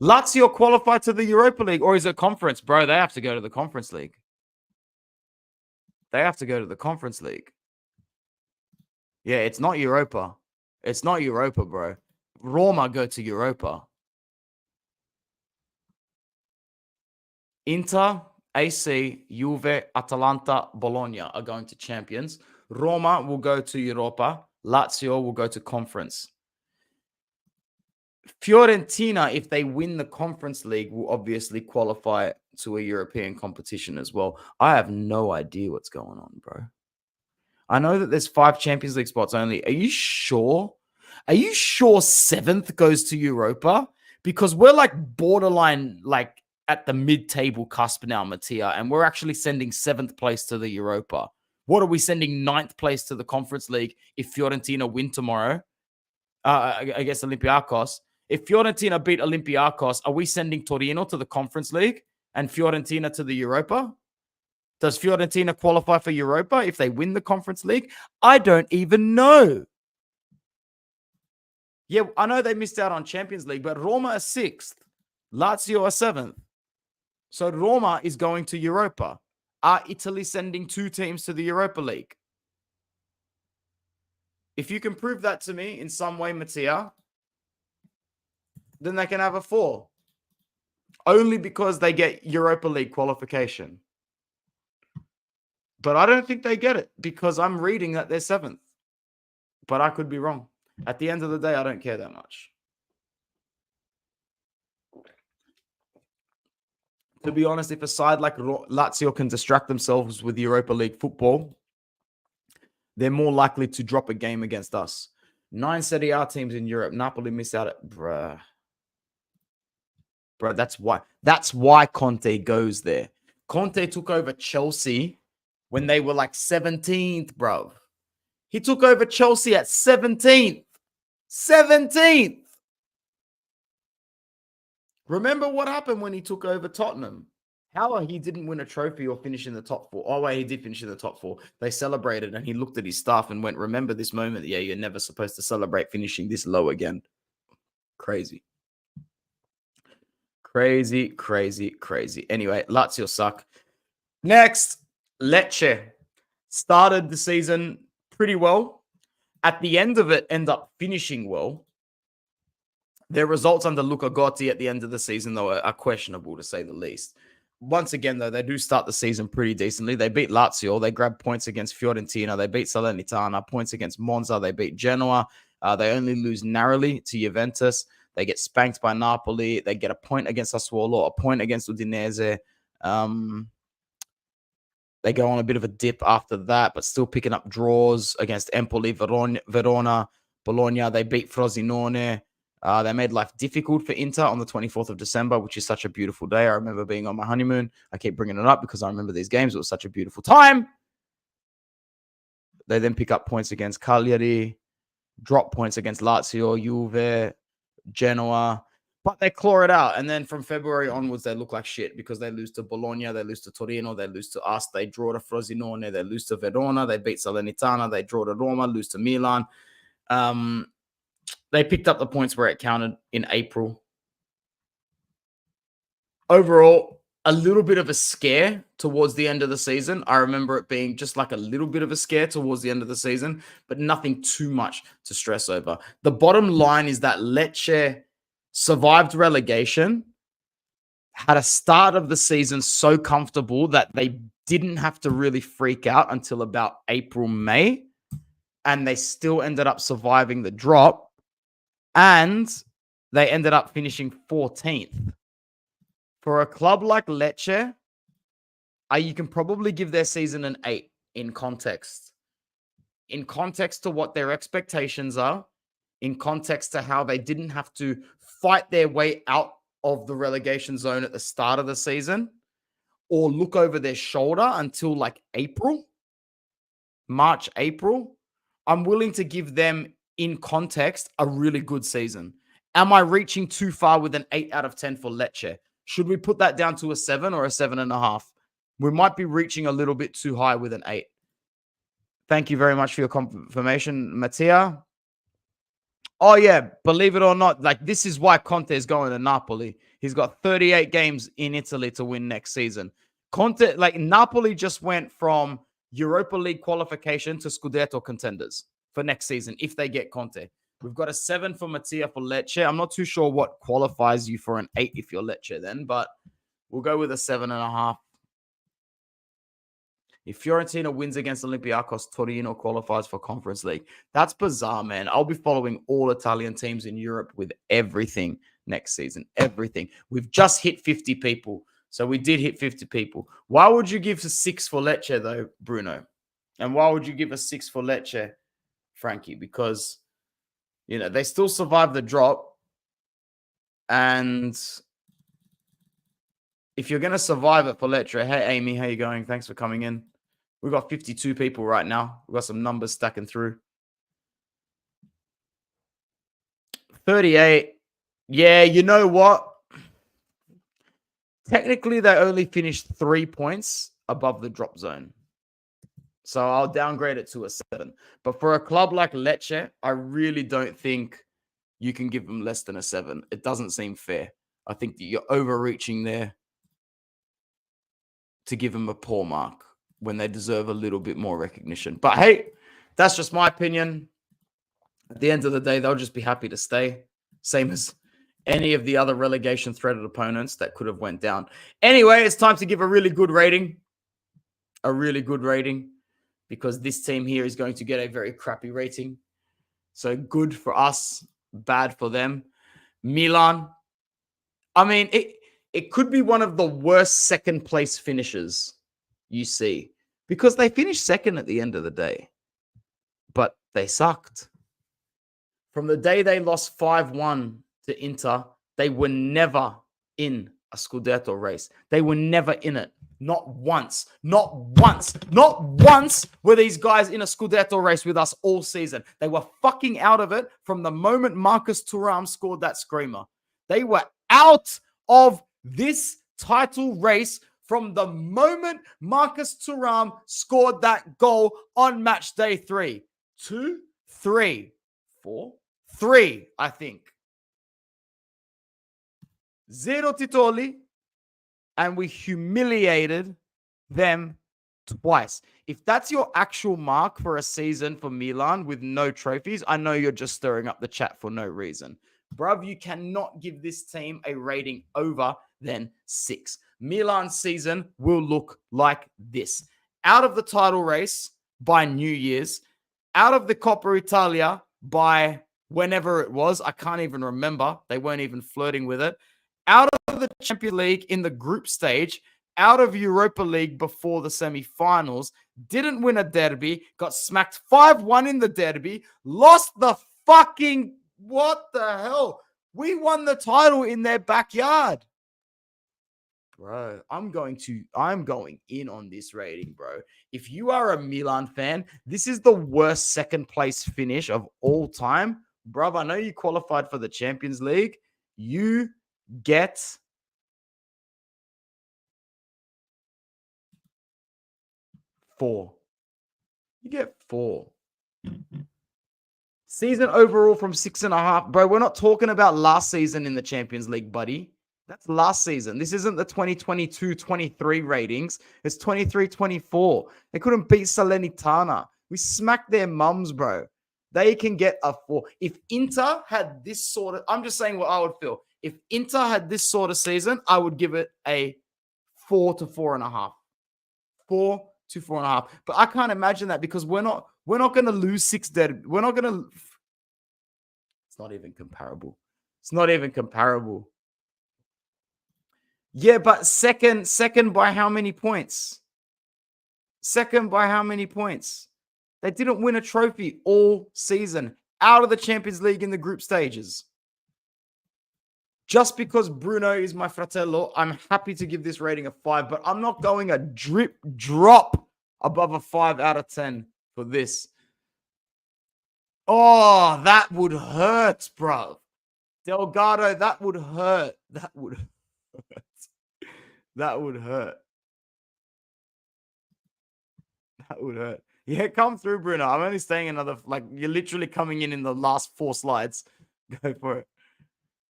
Lazio qualify to the Europa League, or is it conference? Bro, they have to go to the Conference League. Yeah, it's not Europa. It's not Europa, bro. Roma go to Europa. Inter, AC, Juve, Atalanta, Bologna are going to Champions. Roma will go to Europa. Lazio will go to Conference. Fiorentina, if they win the Conference League, will obviously qualify to a European competition as well. I have no idea what's going on, bro. I know that there's 5 Champions League spots only. Are you sure? Are you sure 7th goes to Europa? Because we're like borderline, like at the mid-table cusp now, Mattia, and we're actually sending 7th place to the Europa. What are we sending 9th place to the Conference League if Fiorentina win tomorrow? I guess Olympiacos. If Fiorentina beat Olympiacos, are we sending Torino to the Conference League and Fiorentina to the Europa? Does Fiorentina qualify for Europa if they win the Conference League? I don't even know. Yeah, I know they missed out on Champions League, but Roma are 6th. Lazio are 7th. So Roma is going to Europa. Are Italy sending 2 teams to the Europa League? If you can prove that to me in some way, Mattia, then they can have a 4. Only because they get Europa League qualification. But I don't think they get it because I'm reading that they're 7th. But I could be wrong. At the end of the day, I don't care that much. To be honest, if a side like Lazio can distract themselves with Europa League football, they're more likely to drop a game against us. 9 Serie A teams in Europe. Napoli missed out at... Bruh, that's why Conte goes there. Conte took over Chelsea when they were like 17th, bro. He took over Chelsea at 17th. 17th. Remember what happened when he took over Tottenham? How he didn't win a trophy or finish in the top 4. Oh, wait, he did finish in the top 4. They celebrated and he looked at his staff and went, remember this moment? Yeah, you're never supposed to celebrate finishing this low again. Crazy. Crazy. Anyway, Lazio suck. Next, Lecce. Started the season pretty well. At the end of it, end up finishing well. Their results under Luca Gotti at the end of the season, though, are questionable, to say the least. Once again, though, they do start the season pretty decently. They beat Lazio. They grab points against Fiorentina. They beat Salernitana. Points against Monza. They beat Genoa. They only lose narrowly to Juventus. They get spanked by Napoli. They get a point against Sassuolo, a point against Udinese. They go on a bit of a dip after that, but still picking up draws against Empoli, Verona, Bologna. They beat Frosinone. They made life difficult for Inter on the 24th of December, which is such a beautiful day. I remember being on my honeymoon. I keep bringing it up because I remember these games. It was such a beautiful time. They then pick up points against Cagliari, drop points against Lazio, Juve, Genoa, but they claw it out. And then from February onwards, they look like shit because they lose to Bologna, they lose to Torino, they lose to us, they draw to Frosinone, they lose to Verona, they beat Salernitana, they draw to Roma, lose to Milan. They picked up the points where it counted in April. Overall, a little bit of a scare towards the end of the season. I remember it being just like a little bit of a scare towards the end of the season, but nothing too much to stress over. The bottom line is that Lecce survived relegation, had a start of the season so comfortable that they didn't have to really freak out until about April, May, and they still ended up surviving the drop, and they ended up finishing 14th. For a club like Lecce, you can probably give their season an 8 in context. In context to what their expectations are, in context to how they didn't have to fight their way out of the relegation zone at the start of the season or look over their shoulder until like March, April. I'm willing to give them, in context, a really good season. Am I reaching too far with an 8 out of 10 for Lecce? Should we put that down to a 7 or a 7.5? We might be reaching a little bit too high with an 8. Thank you very much for your confirmation, Mattia. Oh, yeah. Believe it or not, like this is why Conte is going to Napoli. He's got 38 games in Italy to win next season. Conte, like Napoli just went from Europa League qualification to Scudetto contenders for next season if they get Conte. We've got a 7 for Mattia for Lecce. I'm not too sure what qualifies you for an 8 if you're Lecce then, but we'll go with a 7.5. If Fiorentina wins against Olympiacos, Torino qualifies for Conference League. That's bizarre, man. I'll be following all Italian teams in Europe with everything next season. Everything. We've just hit 50 people. So we did hit 50 people. Why would you give a 6 for Lecce, though, Bruno? And why would you give a 6 for Lecce, Frankie? Because, you know, they still survived the drop. And if you're going to survive it for Lecce, hey, Amy, how you going? Thanks for coming in. We've got 52 people right now. We've got some numbers stacking through. 38. Yeah, you know what? Technically, they only finished 3 points above the drop zone. So I'll downgrade it to a 7. But for a club like Lecce, I really don't think you can give them less than a 7. It doesn't seem fair. I think that you're overreaching there to give them a poor mark when they deserve a little bit more recognition. But hey, that's just my opinion. At the end of the day, they'll just be happy to stay. Same as any of the other relegation threatened opponents that could have went down. Anyway, it's time to give a really good rating. A really good rating. Because this team here is going to get a very crappy rating. So good for us, bad for them. Milan. I mean, it could be one of the worst second place finishes you see. Because they finished second at the end of the day. But they sucked. From the day they lost 5-1 to Inter, they were never in a Scudetto race. They were never in it. Not once. Not once. Not once were these guys in a Scudetto race with us all season. They were fucking out of it from the moment Marcus Thuram scored that screamer. They were out of this title race from the moment Marcus Thuram scored that goal on match day 3. 2, 3, 4, 3, I think. 0 titoli, and we humiliated them twice. If that's your actual mark for a season for Milan with no trophies, I know you're just stirring up the chat for no reason. Bruv, you cannot give this team a rating over than 6. Milan's season will look like this. Out of the title race by New Year's, out of the Coppa Italia by whenever it was. I can't even remember. They weren't even flirting with it. Out of the Champions League in the group stage, out of Europa League before the semi-finals, didn't win a derby, got smacked 5-1 in the derby, lost the fucking, what the hell? We won the title in their backyard. Bro, I'm going in on this rating, bro. If you are a Milan fan, this is the worst second place finish of all time. Bro, I know you qualified for the Champions League. You get 4. You get 4. Season overall from 6.5. Bro, we're not talking about last season in the Champions League, buddy. That's last season. This isn't the 2022-23 ratings. It's 23-24. They couldn't beat Salernitana. We smacked their mums, bro. They can get a 4. If Inter had this sort of, I'm just saying what I would feel. If Inter had this sort of season, I would give it a 4 to 4.5. 4 to 4.5. But I can't imagine that because we're not going to lose 6 dead. We're not going to. It's not even comparable. It's not even comparable. Yeah, but second by how many points? Second by how many points? They didn't win a trophy all season, out of the Champions League in the group stages. Just because Bruno is my fratello, I'm happy to give this rating a 5, but I'm not going a drop above a 5 out of 10 for this. Oh, that would hurt, bro. Delgado, that would hurt. That would hurt. That would hurt. That would hurt. Yeah, come through, Bruno. I'm only staying another, you're literally coming in the last 4 slides. Go for it.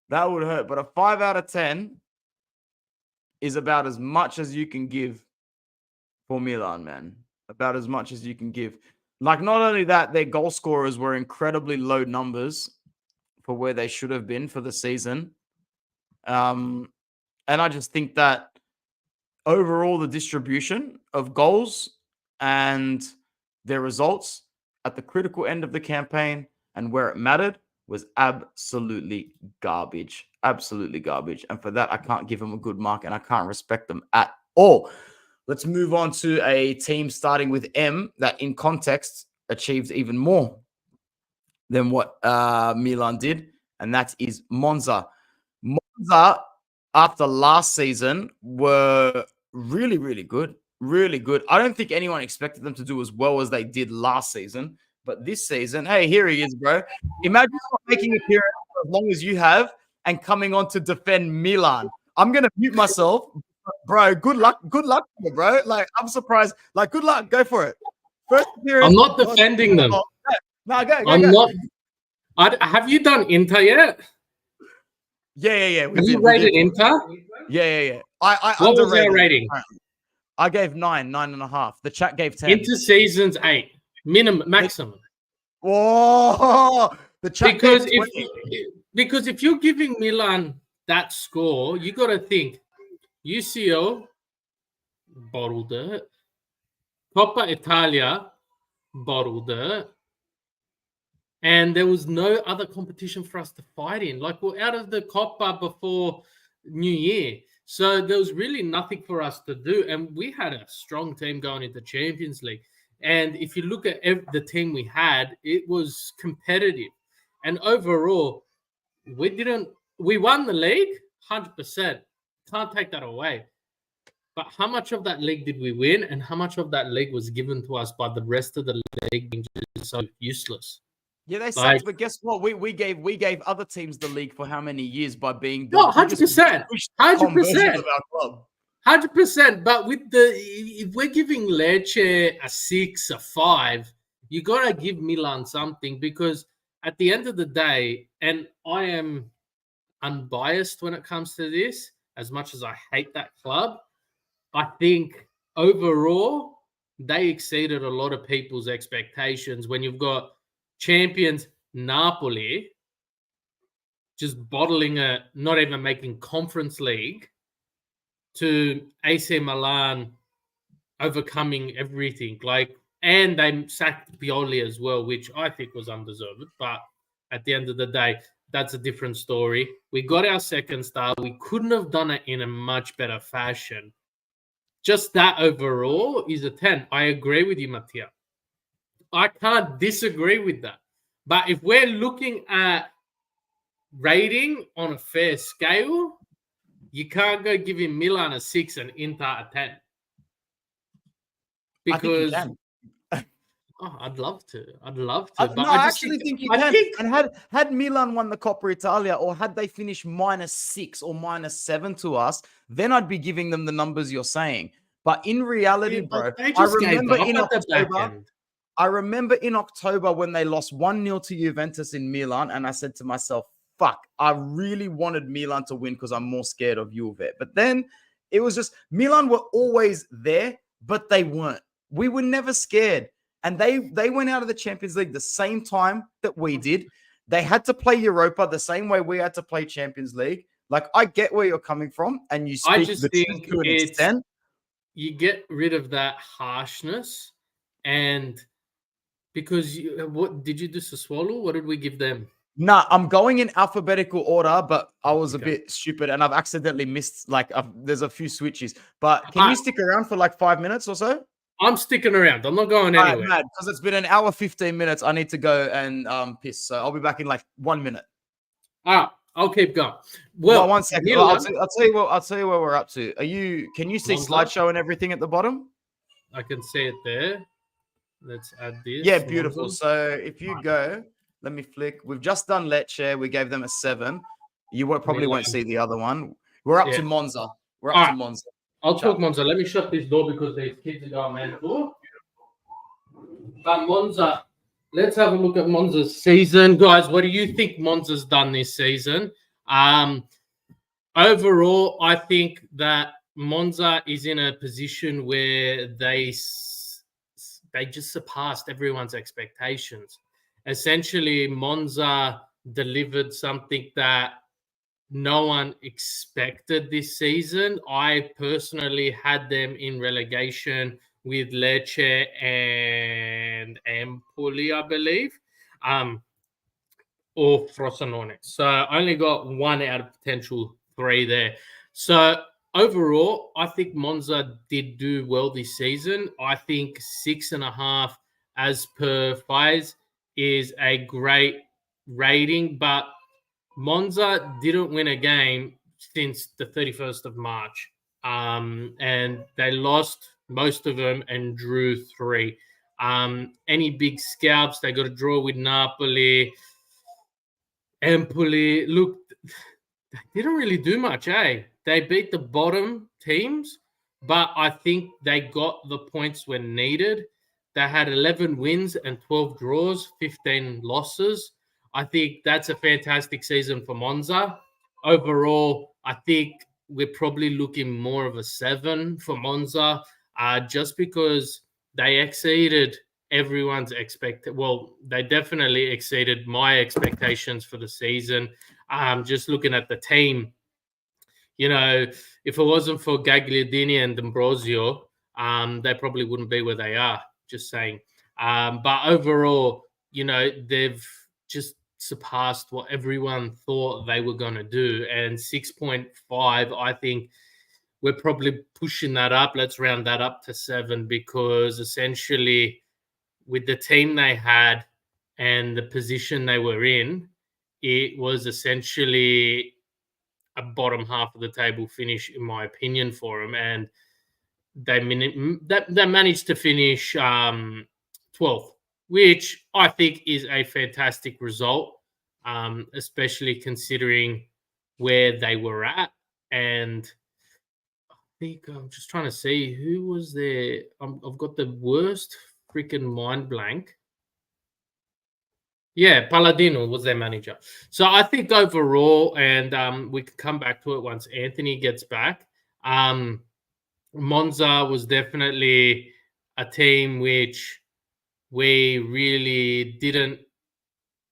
That would hurt. But a 5 out of 10 is about as much as you can give for Milan, man. About as much as you can give. Not only that, their goal scorers were incredibly low numbers for where they should have been for the season. And I just think that overall, the distribution of goals and their results at the critical end of the campaign and where it mattered was absolutely garbage. Absolutely garbage. And for that, I can't give them a good mark and I can't respect them at all. Let's move on to a team starting with M that in context achieved even more than what Milan did. And that is Monza. Monza, after last season, were really, really good. Really good. I don't think anyone expected them to do as well as they did last season. But this season, hey, here he is, bro. Imagine not making a appearance for as long as you have and coming on to defend Milan. I'm going to mute myself. Bro, good luck. Good luck, bro. I'm surprised. Good luck. Go for it. First appearance. I'm not defending them. No, go. I'm not. Have you done Inter yet? Yeah. Have you rated Inter? Yeah. What was their rating? I gave 9.5. The chat gave 10. Inter season's 8. Maximum. Whoa! The chat because if you're giving Milan that score, you got to think UCL bottled it, Coppa Italia bottled it, and there was no other competition for us to fight in. We're out of the Coppa before New Year, so there was really nothing for us to do, and we had a strong team going into Champions League. And if you look at the team we had, it was competitive. And overall, we won the league 100%. Can't take that away. But how much of that league did we win? And how much of that league was given to us by the rest of the league being just so useless? Yeah, they sucked, but guess what? We gave other teams the league for how many years by being the 100%. 100%. 100%, but if we're giving Lecce a 6, a 5, you gotta give Milan something, because at the end of the day, and I am unbiased when it comes to this, as much as I hate that club, I think overall they exceeded a lot of people's expectations. When you've got champions Napoli just bottling it, not even making Conference League, to AC Milan overcoming everything. And they sacked Pioli as well, which I think was undeserved. But at the end of the day, that's a different story. We got our second star. We couldn't have done it in a much better fashion. Just that overall is a 10. I agree with you, Mattia. I can't disagree with that. But if we're looking at rating on a fair scale, you can't go giving Milan a 6 and Inter a 10. Because I'd love to. But I actually think you can. And had Milan won the Coppa Italia, or had they finished -6 or -7 to us, then I'd be giving them the numbers you're saying. But in reality, bro, I remember in October. I remember in October when they lost 1-0 to Juventus in Milan, and I said to myself, fuck, I really wanted Milan to win because I'm more scared of Juve. But then it was just Milan were always there, but they weren't. We were never scared. And they went out of the Champions League the same time that we did. They had to play Europa the same way we had to play Champions League. Like, I get where you're coming from, and you speak the truth to an extent. You get rid of that harshness, and because what did you do, Sassuolo? What did we give them? Nah, I'm going in alphabetical order, but I was a bit stupid and I've accidentally missed, like, there's a few switches. But can you stick around for like 5 minutes or so? I'm sticking around. I'm not going anywhere. Mad, because it's been an hour, 15 minutes. I need to go and piss. So I'll be back in like 1 minute. I'll keep going. Well, 1 second. I'll tell you where we're up to. Can you see slideshow and everything at the bottom? I can see it there. Let's add this. Yeah, beautiful. So if you go, let me flick. We've just done Lecce. We gave them a 7. You probably won't see the other one. We're up to Monza. We're up to Monza. I'll talk Monza. Let me shut this door because these kids are going mental. But Monza, let's have a look at Monza's season. Guys, what do you think Monza's done this season? Overall, I think that Monza is in a position where they just surpassed everyone's expectations. Essentially, Monza delivered something that no one expected this season. I personally had them in relegation with Lecce and Empoli, I believe, or Frosinone. So I only got 1 out of potential 3 there. So overall, I think Monza did do well this season. I think 6.5 as per Faiz is a great rating, but Monza didn't win a game since the 31st of March, and they lost most of them and drew 3. Any big scalps, they got a draw with Napoli, Empoli. Look, they didn't really do much, eh? They beat the bottom teams, but I think they got the points when needed. They had 11 wins and 12 draws, 15 losses. I think that's a fantastic season for Monza. Overall, I think we're probably looking more of a 7 for Monza, just because they exceeded everyone's Well, they definitely exceeded my expectations for the season. Just looking at the team, if it wasn't for Gagliardini and D'Ambrosio, they probably wouldn't be where they are. Just saying. But overall, they've just surpassed what everyone thought they were going to do. And 6.5, I think we're probably pushing that up. Let's round that up to 7, because essentially with the team they had and the position they were in, it was essentially a bottom half of the table finish, in my opinion, for them. And they managed to finish 12th, which I think is a fantastic result, especially considering where they were at. And I think I'm just trying to see who was there. I've got the worst freaking mind blank. Yeah, Palladino was their manager. So I think overall, and we can come back to it once Anthony gets back, Monza was definitely a team which we really didn't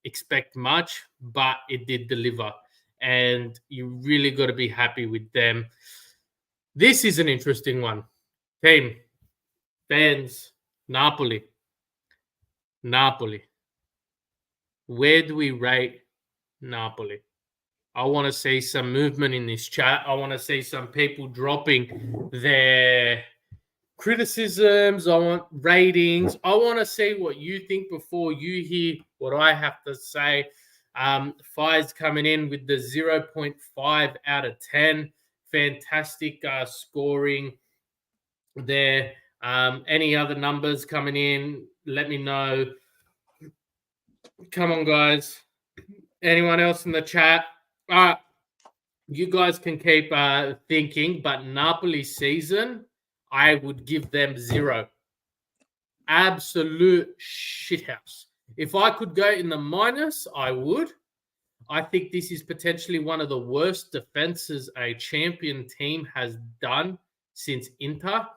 expect much, but it did deliver. And you really got to be happy with them. This is an interesting one. Team, fans, Napoli. Where do we rate Napoli? I want to see some movement in this chat. I want to see some people dropping their criticisms. I want ratings. I want to see what you think before you hear what I have to say. Faiz coming in with the 0.5 out of 10. Fantastic scoring there. Any other numbers coming in? Let me know. Come on, guys. Anyone else in the chat? You guys can keep thinking, but Napoli season, I would give them 0. absolute shithouse. If I could go in the minus, I would. I think this is potentially one of the worst defenses a champion team has done since Inter.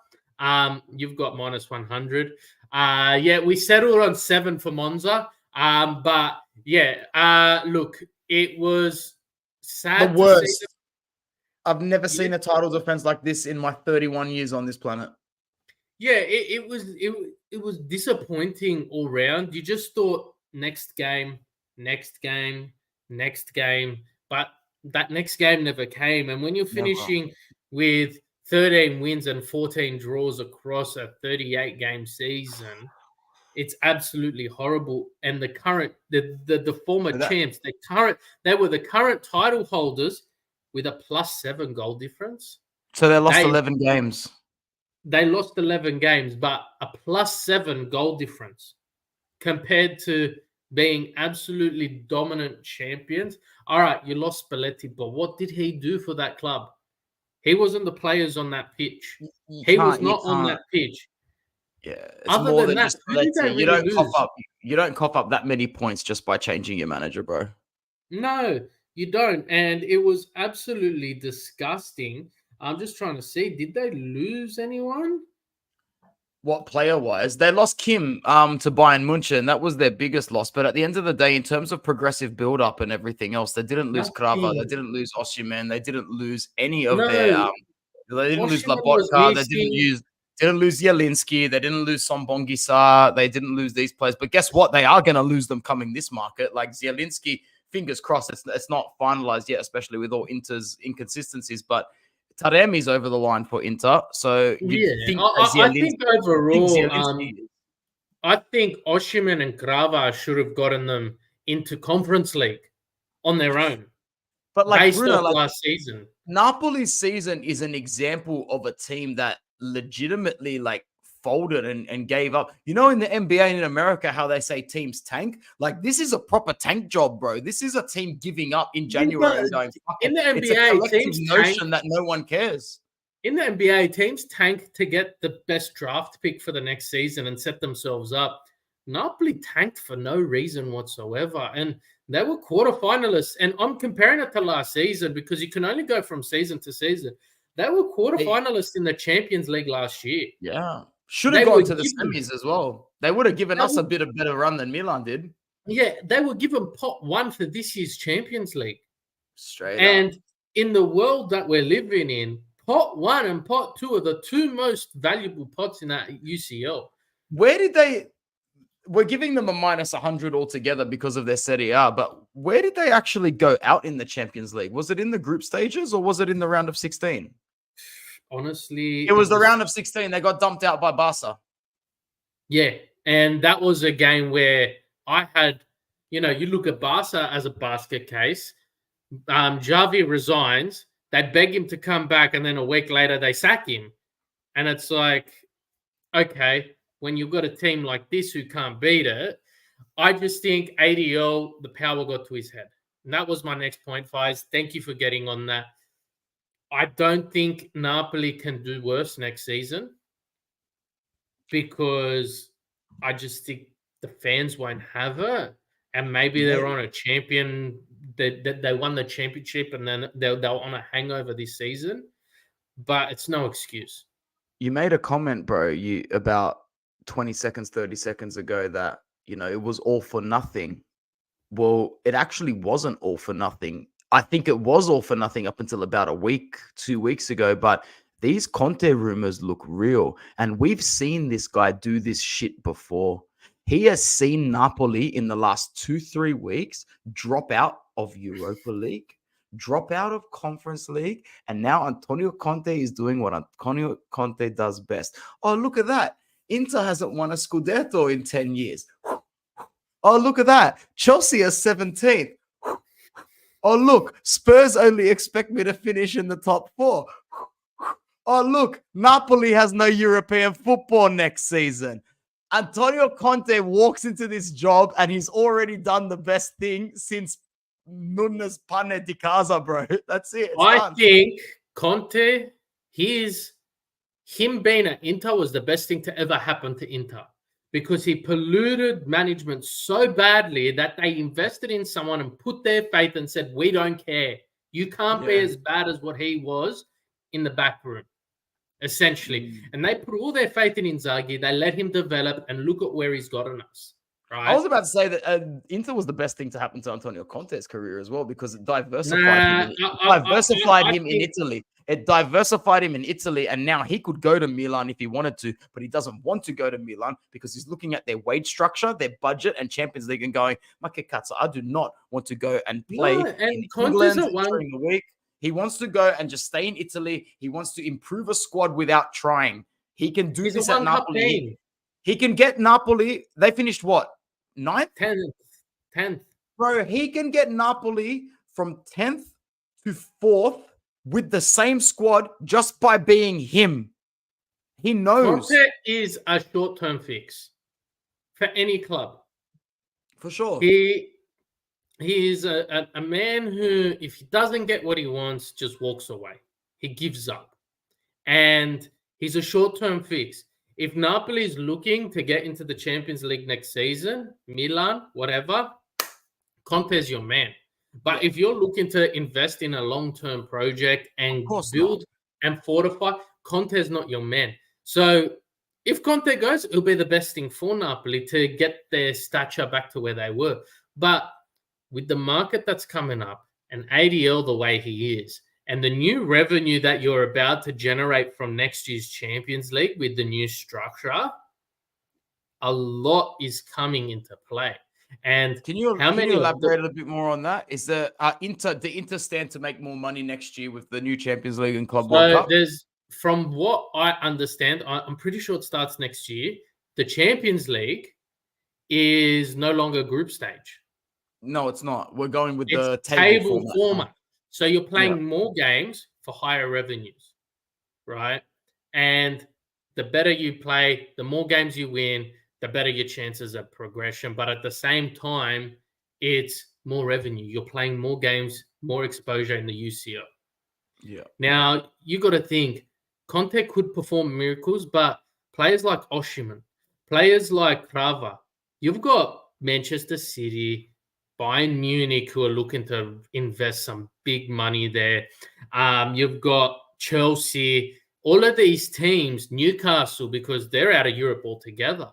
You've got minus 100. Yeah, we settled on 7 for Monza. But yeah, look, it was sad The to see. worst. I've never seen a title defense like this in my 31 years on this planet. Yeah, it was disappointing all round. You just thought next game, but that next game never came. And when you're finishing with 13 wins and 14 draws across a 38 game season, it's absolutely horrible. And the former champs, they were the current title holders with a +7 goal difference. So they lost 11 games. They lost 11 games, but a +7 goal difference compared to being absolutely dominant champions. All right, you lost Spalletti, but what did he do for that club? He wasn't the players on that pitch. He was not on that pitch. Yeah, it's more than just Spalletti. You don't cough up that many points just by changing your manager, bro. No, you don't. And it was absolutely disgusting. I'm just trying to see, did they lose anyone? What player-wise? They lost Kim to Bayern Munchen. That was their biggest loss. But at the end of the day, in terms of progressive build-up and everything else, they didn't lose Krava. They didn't lose Osimhen. They didn't lose any of their... They didn't lose Labotka. They didn't lose Zielinski. They didn't lose Sombongisa. They didn't lose these players. But guess what? They are going to lose them coming this market. Like Zielinski, fingers crossed, it's not finalized yet, especially with all Inter's inconsistencies. But Taremi's over the line for Inter. So I think overall, I think Osimhen and Krava should have gotten them into Conference League on their own. But like based Bruno, off last season. Napoli's season is an example of a team that legitimately folded and gave up. You know, in the NBA and in America, how they say teams tank? Like, this is a proper tank job, bro. This is a team giving up in January and going, fuck it. In the NBA, teams notion that no one cares. In the NBA, teams tank to get the best draft pick for the next season and set themselves up. Napoli tanked for no reason whatsoever. And they were quarterfinalists. And I'm comparing it to last season because you can only go from season to season. They were quarterfinalists in the Champions League last year. Yeah. Should have gone to the semis as well. They would have given us a bit of better run than Milan did. Yeah, they were given pot 1 for this year's Champions League. Straight and up. In the world that we're living in, pot 1 and pot 2 are the 2 most valuable pots in that UCL. Where did they... We're giving them a -100 altogether because of their Serie A, but where did they actually go out in the Champions League? Was it in the group stages or was it in the round of 16? Honestly, it was the round of 16. They got dumped out by Barca. Yeah, and that was a game where I had, you look at Barca as a basket case. Xavi resigns. They beg him to come back, and then a week later they sack him. And it's like, okay, when you've got a team like this who can't beat it, I just think ADL, the power got to his head. And that was my next point, Fies. Thank you for getting on that. I don't think Napoli can do worse next season because I just think the fans won't have it. And maybe they're on a champion. They won the championship and then they're on a hangover this season. But it's no excuse. You made a comment, bro, about 20 seconds, 30 seconds ago that, it was all for nothing. Well, it actually wasn't all for nothing. I think it was all for nothing up until about a week, 2 weeks ago. But these Conte rumors look real. And we've seen this guy do this shit before. He has seen Napoli in the last 2-3 weeks drop out of Europa League, drop out of Conference League. And now Antonio Conte is doing what Antonio Conte does best. Oh, look at that. Inter hasn't won a Scudetto in 10 years. Oh, look at that. Chelsea are 17th. Oh, look, Spurs only expect me to finish in the top 4. Oh, look, Napoli has no European football next season. Antonio Conte walks into this job and he's already done the best thing since Nunes Pane di Casa, bro. That's it. I think Conte, him being at Inter was the best thing to ever happen to Inter because he polluted management so badly that they invested in someone and put their faith and said, we don't care. You can't be as bad as what he was in the back room, essentially. And they put all their faith in Inzaghi. They let him develop, and look at where he's gotten us. Right? I was about to say that Inter was the best thing to happen to Antonio Conte's career as well, because it diversified him in Italy. It diversified him in Italy, and now he could go to Milan if he wanted to, but he doesn't want to go to Milan because he's looking at their wage structure, their budget, and Champions League and going, Makekatsa, I do not want to go and play in England during the week. He wants to go and just stay in Italy. He wants to improve a squad without trying. He can do this at Napoli. He can get Napoli. They finished what? 9th? 10th. Bro, he can get Napoli from 10th to 4th with the same squad just by being him. He knows. Conte is a short-term fix for any club. For sure. He is a man who, if he doesn't get what he wants, just walks away. He gives up. And he's a short-term fix. If Napoli is looking to get into the Champions League next season, Milan, whatever, Conte is your man. But if you're looking to invest in a long-term project and build and fortify, Conte is not your man. So if Conte goes, it'll be the best thing for Napoli to get their stature back to where they were. But with the market that's coming up and ADL the way he is, and the new revenue that you're about to generate from next year's Champions League with the new structure, a lot is coming into play. And can you elaborate a bit more on that? Is the Inter stand to make more money next year with the new Champions League and Club World Cup? From what I understand, I'm pretty sure it starts next year. The Champions League is no longer group stage. No, it's not. We're going with the table format. So you're playing more games for higher revenues, right? And the better you play, the more games you win, the better your chances of progression. But at the same time, it's more revenue. You're playing more games, more exposure in the UCL. Yeah. Now, you got to think, Conte could perform miracles, but players like Osimhen, players like Krava, you've got Manchester City, Bayern Munich, who are looking to invest some big money there. You've got Chelsea, all of these teams, Newcastle, because they're out of Europe altogether,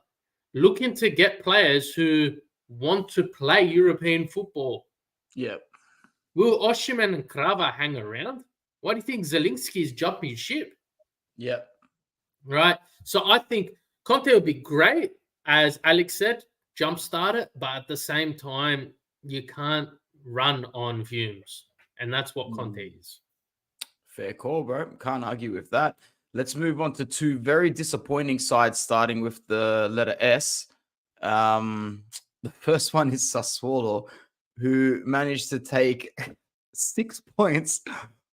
looking to get players who want to play European football. Yeah. Will Osimhen and Krava hang around? Why do you think Zielinski's jumping ship? Yeah. Right. So I think Conte would be great, as Alex said, jumpstart it, but at the same time, you can't run on fumes. And that's what Conte is. Fair call, bro. Can't argue with that. Let's move on to two very disappointing sides, starting with the letter S. The first one is Sassuolo, who managed to take 6 points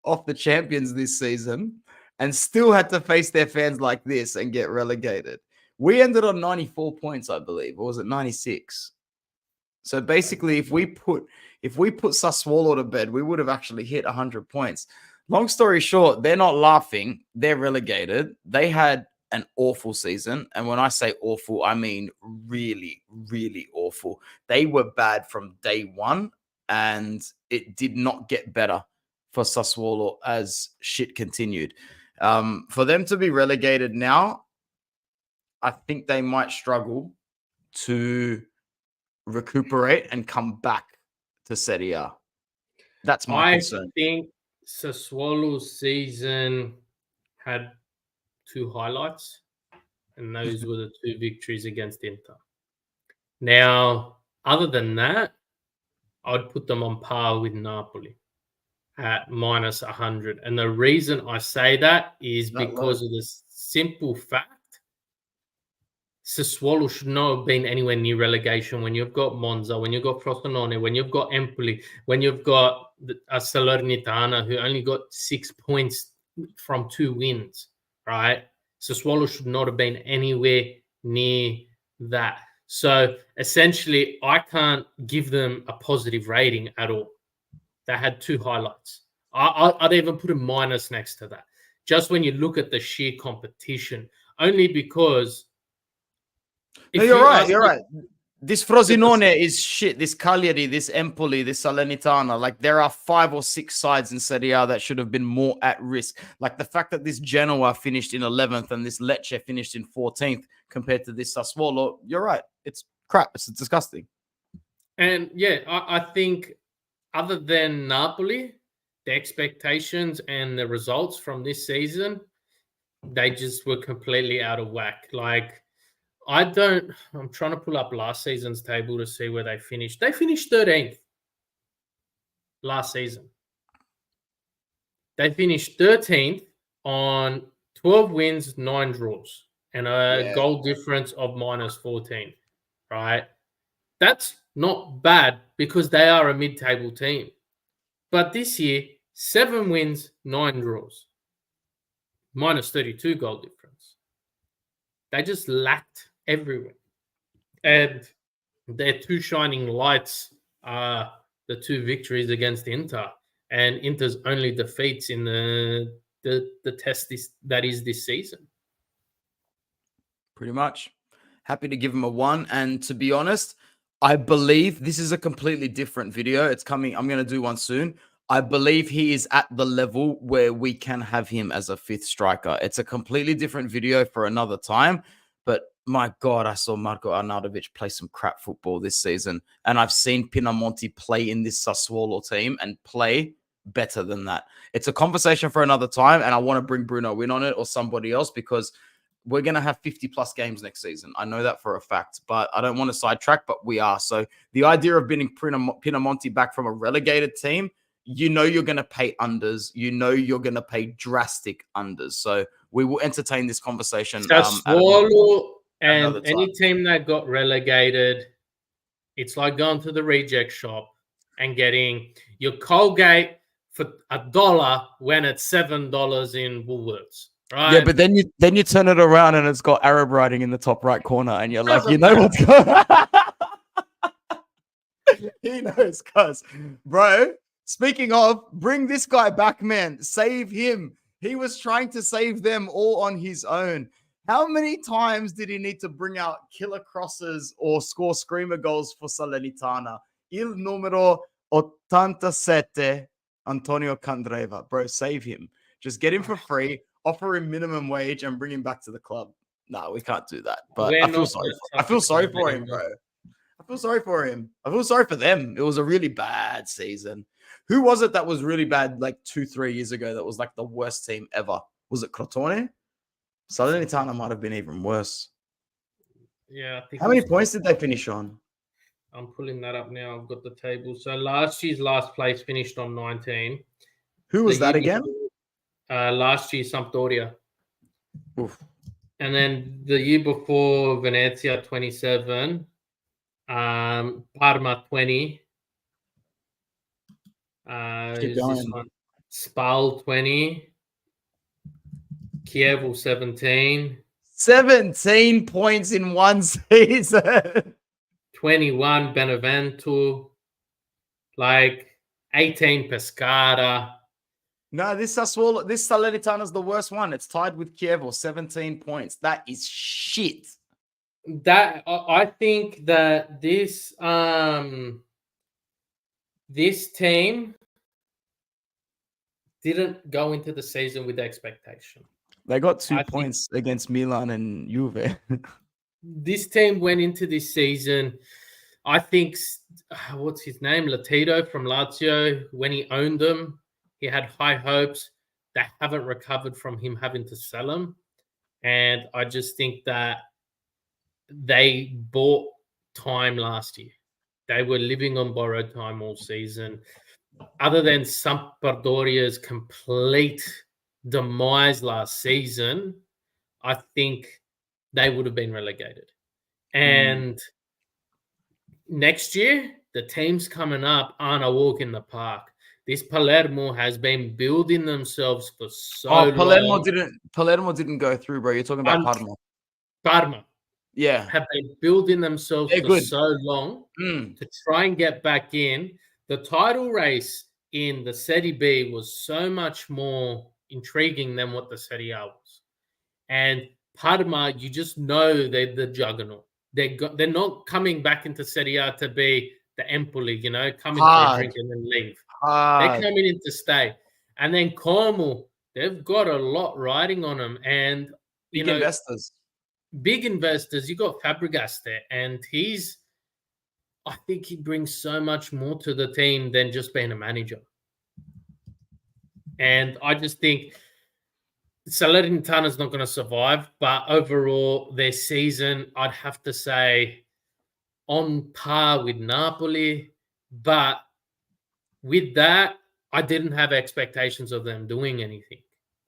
off the champions this season and still had to face their fans like this and get relegated. We ended on 94 points, I believe, or was it 96? So basically, if we put Sassuolo to bed, we would have actually hit 100 points. Long story short, they're not laughing. They're relegated. They had an awful season. And when I say awful, I mean really, really awful. They were bad from day one, and it did not get better for Sassuolo as shit continued. For them to be relegated now, I think they might struggle to recuperate and come back to Serie A. That's my concern. I think Sassuolo's season had two highlights, and those were the two victories against Inter. Now, other than that, I'd put them on par with Napoli at minus 100. And the reason I say that is because of the simple fact Sassuolo should not have been anywhere near relegation when you've got Monza, when you've got Frosinone, when you've got Empoli, when you've got Salernitana, who only got 6 points from 2 wins, right? Sassuolo should not have been anywhere near that. So essentially, I can't give them a positive rating at all. They had 2 highlights. I'd even put a minus next to that. Just when you look at the sheer competition, only because No, you're right. You're right. This Frosinone is shit. This Cagliari, this Empoli, this Salernitana. Like, there are 5 or 6 sides in Serie A that should have been more at risk. Like, the fact that this Genoa finished in 11th and this Lecce finished in 14th compared to this Sassuolo, you're right. It's crap. It's disgusting. And yeah, I think other than Napoli, the expectations and the results from this season, they just were completely out of whack. Like, I'm trying to pull up last season's table to see where they finished. They finished 13th last season. They finished 13th on 12 wins, 9 draws, and a goal difference of -14, right? That's not bad because they are a mid-table team. But this year, 7 wins, 9 draws, -32 goal difference. They just lacked everywhere. And their 2 shining lights are the 2 victories against Inter, and Inter's only defeats in the test that is this season. Pretty much. Happy to give him a 1. And to be honest, I believe this is a completely different video. It's coming. I'm going to do one soon. I believe he is at the level where we can have him as a 5th striker. It's a completely different video for another time. But my God, I saw Marco Arnautovic play some crap football this season. And I've seen Pinamonti play in this Sassuolo team and play better than that. It's a conversation for another time. And I want to bring Bruno in on it or somebody else because we're going to have 50+ games next season. I know that for a fact, but I don't want to sidetrack, but we are. So the idea of bringing Pinamonti back from a relegated team, you know you're going to pay unders. You know you're going to pay drastic unders. So we will entertain this conversation. Sassuolo and any team that got relegated, it's like going to the reject shop and getting your Colgate for $1 when it's $7 in Woolworths. Right. Yeah, but then you turn it around and it's got Arab writing in the top right corner, and you're like, you know what's going on? He knows, cuz. Bro, speaking of, bring this guy back, man. Save him. He was trying to save them all on his own. How many times did he need to bring out killer crosses or score screamer goals for Salernitana? Il numero 87, Antonio Candreva. Bro, save him. Just get him for free. Offer him minimum wage and bring him back to the club. No, we can't do that. But I feel sorry for him, bro. I feel sorry for him. I feel sorry for them. It was a really bad season. Who was it that was really bad like 2-3 years ago that was like the worst team ever? Was it Crotone? Salernitana might have been even worse. Yeah. I think How many points did they finish on? I'm pulling that up now. I've got the table. So last year's last place finished on 19. Who was that again? Last year, Sampdoria. Oof. And then the year before, Venezia, 27. Parma, 20. Keep going. Spal, 20. Kiev, 17. 17 points in one season. 21, Benevento. Like 18, Pescara. No, this Salernitana is the worst one. It's tied with Kiev, 17 points. That is shit. That I think that this team didn't go into the season with expectation. They got 2 points against Milan and Juve. This team went into this season, I think, what's his name? Latito from Lazio, when he owned them, he had high hopes. They haven't recovered from him having to sell him. And I just think that they bought time last year. They were living on borrowed time all season. Other than Sampdoria's complete demise last season, I think they would have been relegated. And next year, the teams coming up aren't a walk in the park. This Palermo has been building themselves for so long. Palermo didn't go through, bro. You're talking about Parma. Parma. Yeah. Have been building themselves for so long to try and get back in. The title race in the Serie B was so much more intriguing than what the Serie A was. And Parma, you just know they're the juggernaut. they're not coming back into Serie A to be the Empoli, come in for a Hard. drink and then leave. Hard. They're coming in to stay. And then Como, they've got a lot riding on them. And, Big investors. Big investors. You got Fabregas there, and I think he brings so much more to the team than just being a manager. And I just think Salernitana is not going to survive, but overall, their season, I'd have to say, on par with Napoli. But with that, I didn't have expectations of them doing anything.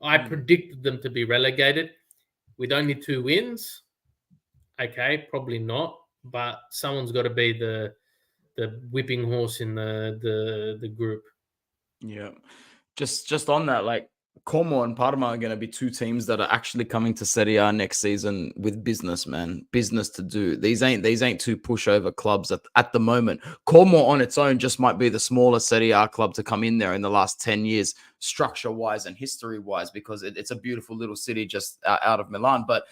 I predicted them to be relegated with only 2 wins. Okay, probably not, but someone's got to be the whipping horse in the group. Yeah. Just on that, like Como and Parma are going to be 2 teams that are actually coming to Serie A next season with business, man. Business to do. These ain't 2 pushover clubs at the moment. Como on its own just might be the smallest Serie A club to come in there in the last 10 years, structure-wise and history-wise, because it's a beautiful little city just out of Milan. But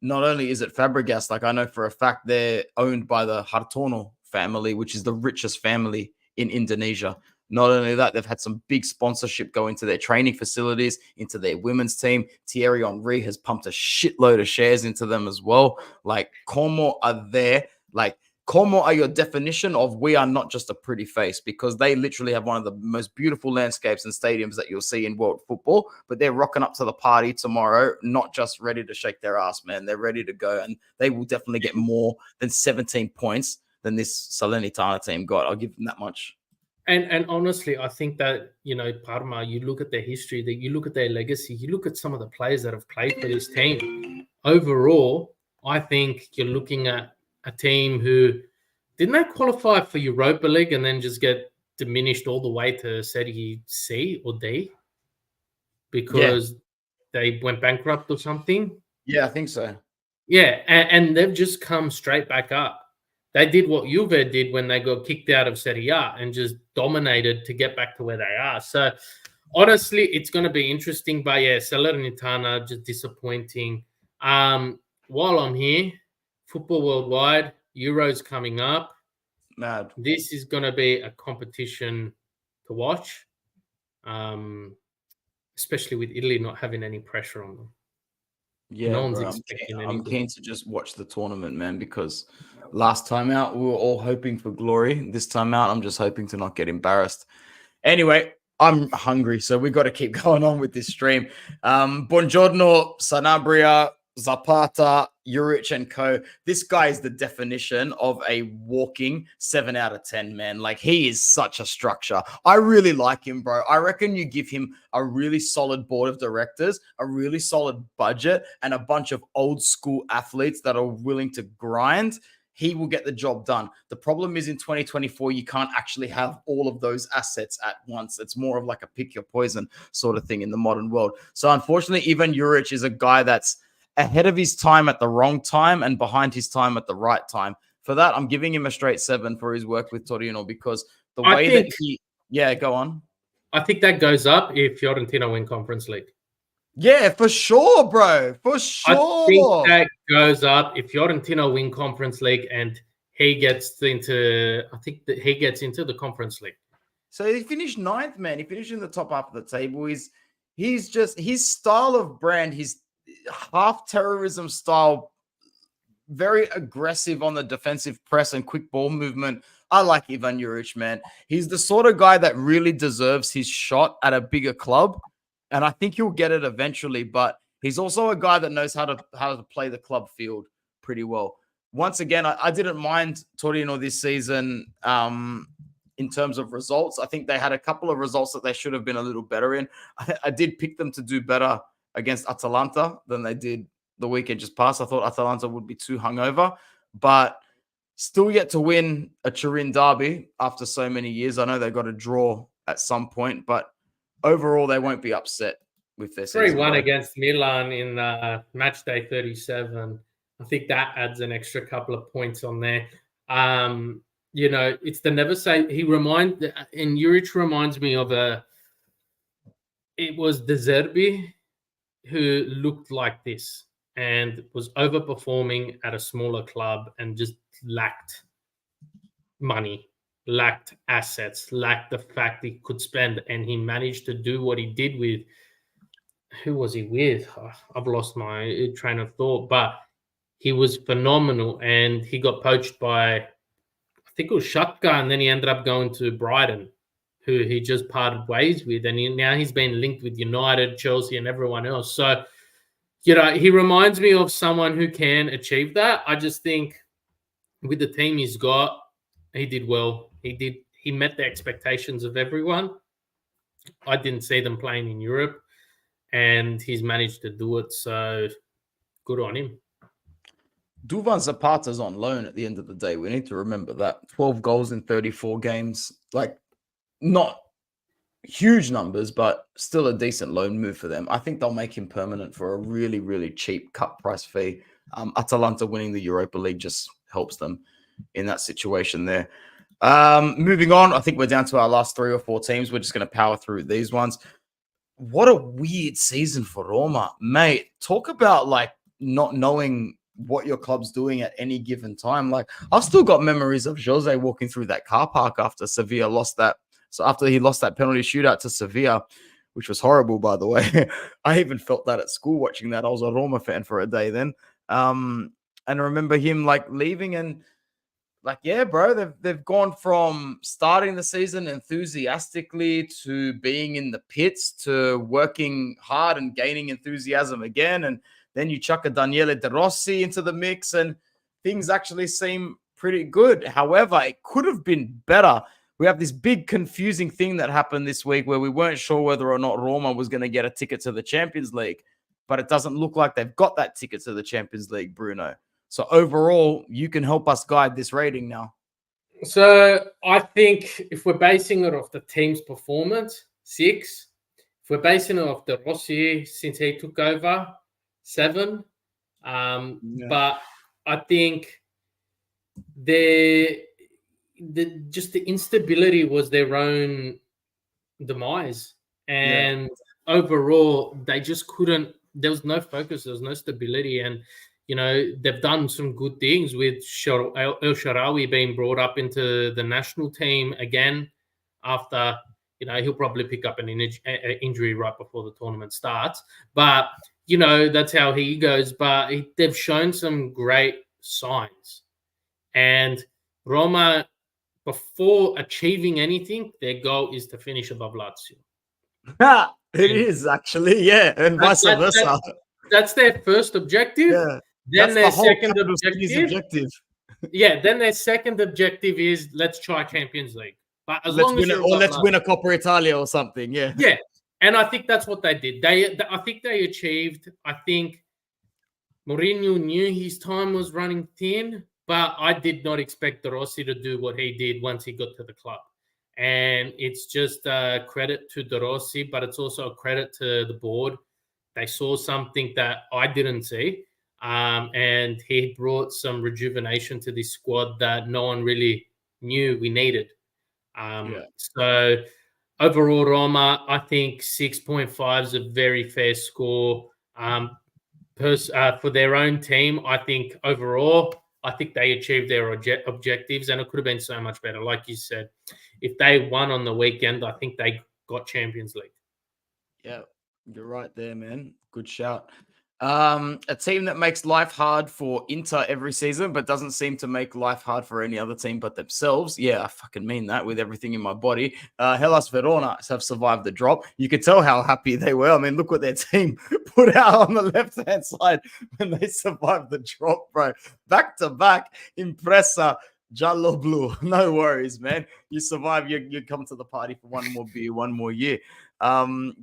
not only is it Fabregas, like I know for a fact they're owned by the Hartono family, which is the richest family in Indonesia. Not only that, they've had some big sponsorship go into their training facilities, into their women's team. Thierry Henry has pumped a shitload of shares into them as well. Like, Como are there. Like, Como are your definition of we are not just a pretty face, because they literally have one of the most beautiful landscapes and stadiums that you'll see in world football, but they're rocking up to the party tomorrow, not just ready to shake their ass, man. They're ready to go, and they will definitely get more than 17 points than this Salernitana team got. I'll give them that much. And honestly, I think that, Parma, you look at their history, that you look at their legacy, you look at some of the players that have played for this team. Overall, I think you're looking at a team who didn't they qualify for Europa League and then just get diminished all the way to Serie C or D because they went bankrupt or something? Yeah, I think so. Yeah, and they've just come straight back up. They did what Juve did when they got kicked out of Serie A and just dominated to get back to where they are. So, honestly, it's going to be interesting. But, yeah, Salernitana, just disappointing. While I'm here, Football Worldwide, Euros coming up. Mad. This is going to be a competition to watch, especially with Italy not having any pressure on them. Yeah, no one's bro, expecting I'm keen to just watch the tournament, man, because last time out, we were all hoping for glory. This time out, I'm just hoping to not get embarrassed. Anyway, I'm hungry, so we got to keep going on with this stream. Buongiorno, Sanabria, Zapata, Juric and co. This guy is the definition of a walking 7 out of 10, man. Like, he is such a structure. I really like him, bro. I reckon you give him a really solid board of directors, a really solid budget, and a bunch of old school athletes that are willing to grind. He will get the job done. The problem is in 2024, you can't actually have all of those assets at once. It's more of like a pick your poison sort of thing in the modern world. So unfortunately, Ivan Juric is a guy that's ahead of his time at the wrong time and behind his time at the right time. For that, I'm giving him a straight 7 for his work with Torino, because the way that he... Yeah, go on. I think that goes up if Fiorentina win Conference League. Yeah, for sure, bro. For sure. I think that goes up if Fiorentina win Conference League and he gets into... I think that he gets into the Conference League. So he finished 9th, man. He finished in the top half of the table. He's just... His style of brand, his half terrorism style, very aggressive on the defensive press and quick ball movement. I like Ivan Juric, man. He's the sort of guy that really deserves his shot at a bigger club, and I think he'll get it eventually. But he's also a guy that knows how to play the club field pretty well. Once again, I didn't mind Torino this season in terms of results. I think they had a couple of results that they should have been a little better in. I did pick them to do better against Atalanta than they did the weekend just passed. I thought Atalanta would be too hungover, but still yet to win a Turin derby after so many years. I know they got a draw at some point, but overall they won't be upset with their season. 3-1 against Milan in match day 37. I think that adds an extra couple of points on there. It's the never say. And Juric reminds me of it was De Zerbi who looked like this. and was overperforming at a smaller club and just lacked money, lacked assets, lacked the fact he could spend, and he managed to do what he did with. Who was he with? Oh, I've lost my train of thought, but he was phenomenal, and he got poached by, I think it was Shakhtar, and then he ended up going to Brighton, who he just parted ways with, and now he's been linked with United, Chelsea, and everyone else. So, he reminds me of someone who can achieve that. I just think with the team he's got, he did well. He met the expectations of everyone. I didn't see them playing in Europe, and he's managed to do it. So good on him. Duvan Zapata's on loan at the end of the day. We need to remember that. 12 goals in 34 games. Like, not huge numbers, but still a decent loan move for them. I think they'll make him permanent for a really, really cheap cut price fee. Atalanta winning the Europa League just helps them in that situation there. Moving on, I think we're down to our last 3 or 4 teams. We're just going to power through these ones. What a weird season for Roma. Mate, talk about like not knowing what your club's doing at any given time. Like, I've still got memories of Jose walking through that car park after Sevilla lost that. So after he lost that penalty shootout to Sevilla, which was horrible, by the way. I even felt that at school watching that. I was a Roma fan for a day then. And I remember him like leaving and like, yeah, bro, they've gone from starting the season enthusiastically to being in the pits to working hard and gaining enthusiasm again. And then you chuck a Daniele De Rossi into the mix and things actually seem pretty good. However, it could have been better. We have this big confusing thing that happened this week where we weren't sure whether or not Roma was going to get a ticket to the Champions League, but it doesn't look like they've got that ticket to the Champions League, Bruno. So overall, you can help us guide this rating now. So I think if we're basing it off the team's performance, 6. If we're basing it off De Rossi since he took over, 7. But I think just the instability was their own demise. And overall, they just couldn't. There was no focus. There was no stability. And they've done some good things with El Shaarawy being brought up into the national team again after, he'll probably pick up an injury right before the tournament starts. But, that's how he goes. But they've shown some great signs. And Roma, before achieving anything, their goal is to finish above Lazio. It is actually, yeah. And vice versa. That's their first objective. Yeah. Then their second objective. Yeah, then their second objective is let's try Champions League. But let's win a Coppa Italia or something. Yeah. Yeah. And I think that's what they did. I think they achieved. I think Mourinho knew his time was running thin, but I did not expect De Rossi to do what he did once he got to the club. And it's just a credit to De Rossi, but it's also a credit to the board. They saw something that I didn't see. And he brought some rejuvenation to this squad that no one really knew we needed. So overall, Roma, I think 6.5 is a very fair score. For their own team, I think overall, I think they achieved their objectives, and it could have been so much better. Like you said, if they won on the weekend, I think they got Champions League. Yeah, you're right there, man. Good shout. A team that makes life hard for Inter every season, but doesn't seem to make life hard for any other team but themselves. Yeah, I fucking mean that with everything in my body. Hellas Verona have survived the drop. You could tell how happy they were. I mean, look what their team put out on the left-hand side when they survived the drop, bro. Back to back, Impresa, Giallo Blue. No worries, man. You survive, you come to the party for one more beer, one more year.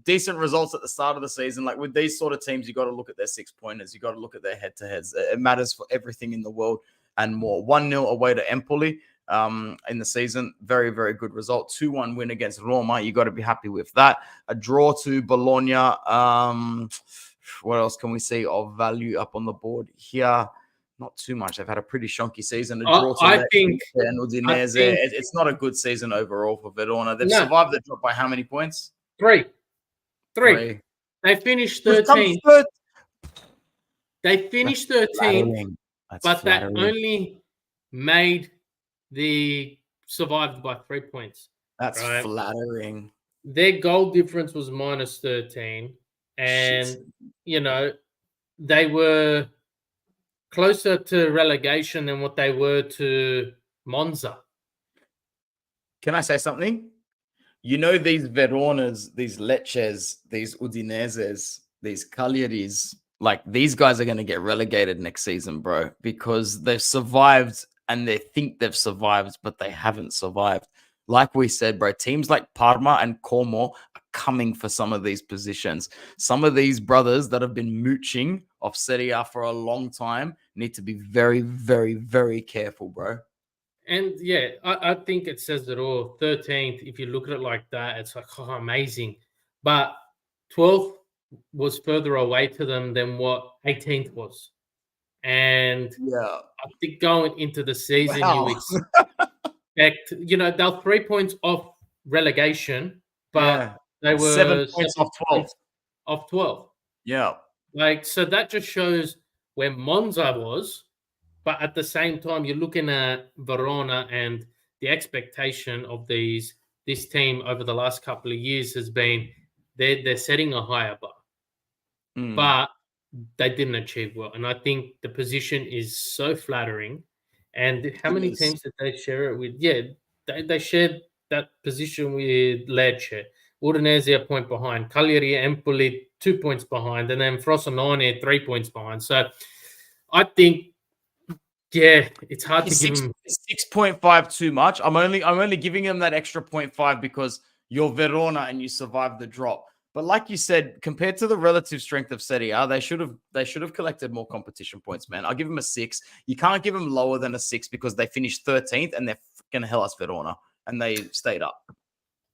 Decent results at the start of the season. Like with these sort of teams, you got to look at their 6-pointers. You got to look at their head-to-heads. It matters for everything in the world and more. 1-0 away to Empoli in the season. Very, very good result. 2-1 win against Roma. You got to be happy with that. A draw to Bologna. What else can we see of value up on the board here? Not too much. They've had a pretty shonky season. I think it's not a good season overall for Verona. They've survived the drop by how many points? 3. They finished 13th. They finished 13th, but flattering. they only made survived by 3 points. That's right? flattering. Their goal difference was minus 13, and Shit. they were closer to relegation than what they were to Monza. Can I say something? You know, these Veronas, these Lecces, these Udineses, these Cagliaris, like these guys are going to get relegated next season, bro, because they've survived and they think they've survived, but they haven't survived. Like we said, bro, teams like Parma and Como are coming for some of these positions. Some of these brothers that have been mooching off Serie A for a long time need to be very, very, very careful, bro. And yeah, I think it says it all. 13th, if you look at it like that, it's like, oh, amazing. But 12th was further away to them than what 18th was. And yeah, I think going into the season, you expect, they're 3 points off relegation, but they were 7 points off 12. Off 12. Yeah. So that just shows where Monza was. But at the same time, you're looking at Verona, and the expectation of this team over the last couple of years has been they're setting a higher bar. But they didn't achieve well. And I think the position is so flattering. And how many teams did they share it with? Yeah, they shared that position with Lecce. Udinese a point behind. Cagliari, Empoli 2 points behind. And then Frosinone 3 points behind. So I think, yeah, it's hard to give him 6.5 too much. I'm only giving him that extra 0.5 because you're Verona and you survived the drop. But like you said, compared to the relative strength of Serie A, they should have collected more competition points, man. I'll give him a 6. You can't give him lower than a 6 because they finished 13th and they're freaking Hellas Verona and they stayed up.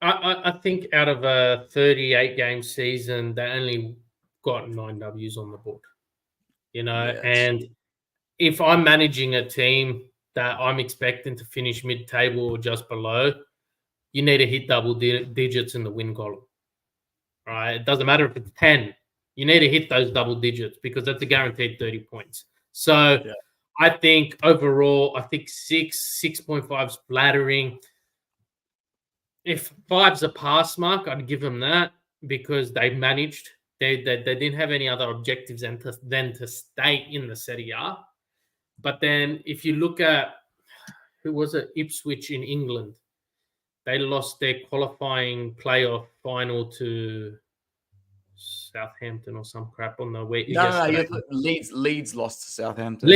I think out of a 38-game season, they only got 9 Ws on the board. And if I'm managing a team that I'm expecting to finish mid-table or just below, you need to hit double digits in the win column. Right? It doesn't matter if it's 10. You need to hit those double digits because that's a guaranteed 30 points. So I think overall, 6.5 is flattering. If 5's a pass mark, I'd give them that because they managed. They didn't have any other objectives than to stay in the Serie A. But then if you look at, who was it, Ipswich in England, they lost their qualifying playoff final to Southampton or some crap on the way. No, Leeds lost to Southampton.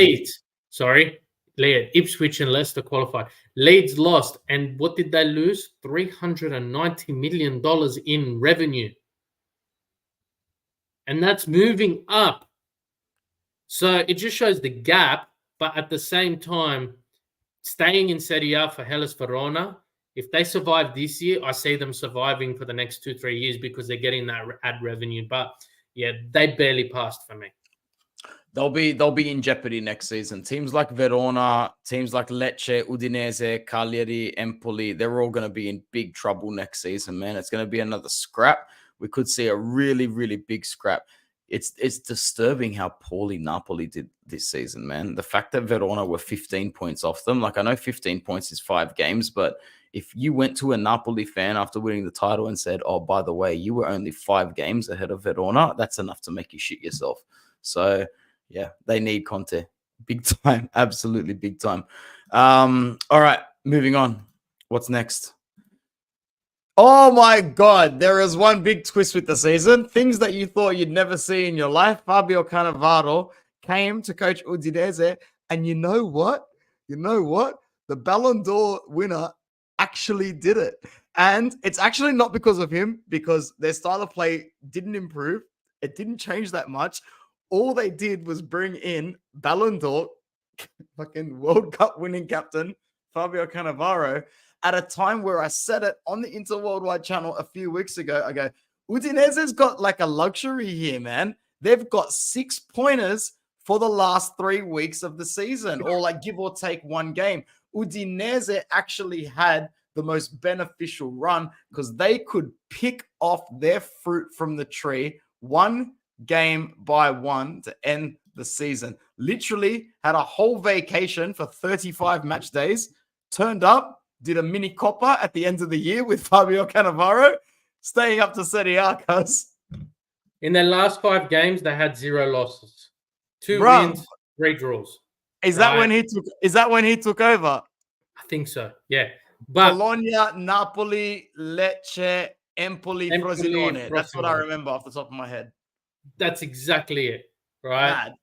Ipswich and Leicester qualified. Leeds lost, and what did they lose? $390 million in revenue. And that's moving up. So it just shows the gap, but at the same time, staying in Serie A for Hellas Verona, if they survive this year, I see them surviving for the next 2-3 years because they're getting that ad revenue. But yeah, they barely passed for me. They'll be in jeopardy next season. Teams like Verona, teams like Lecce, Udinese, Cagliari, Empoli, they're all going to be in big trouble next season, man. It's going to be another scrap. We could see a really, really big scrap. It's disturbing how poorly Napoli did this season, man. The fact that Verona were 15 points off them, like I know 15 points is 5 games, but if you went to a Napoli fan after winning the title and said, oh, by the way, you were only 5 games ahead of Verona, that's enough to make you shit yourself. So, yeah, they need Conte. Big time. Absolutely big time. All right, moving on. What's next? Oh my God, there is one big twist with the season. Things that you thought you'd never see in your life. Fabio Cannavaro came to coach Udinese, and you know what? The Ballon d'Or winner actually did it. And it's actually not because of him, because their style of play didn't improve. It didn't change that much. All they did was bring in Ballon d'Or, fucking World Cup winning captain, Fabio Cannavaro, at a time where I said it on the Inter Worldwide channel a few weeks ago. I go, Udinese's got like a luxury here, man. They've got 6 pointers for the last 3 weeks of the season, or like give or take 1 game. Udinese actually had the most beneficial run because they could pick off their fruit from the tree 1 game by 1 to end the season. Literally had a whole vacation for 35 match days, turned up, did a mini Coppa at the end of the year with Fabio Cannavaro, staying up to Serie A, cuz. In their last 5 games, they had 0 losses, 2 Bruh, wins, 3 draws. Is that when he took over? I think so. Yeah. But Bologna, Napoli, Lecce, Empoli, Frosinone. That's what I remember off the top of my head. That's exactly it, right? Mad.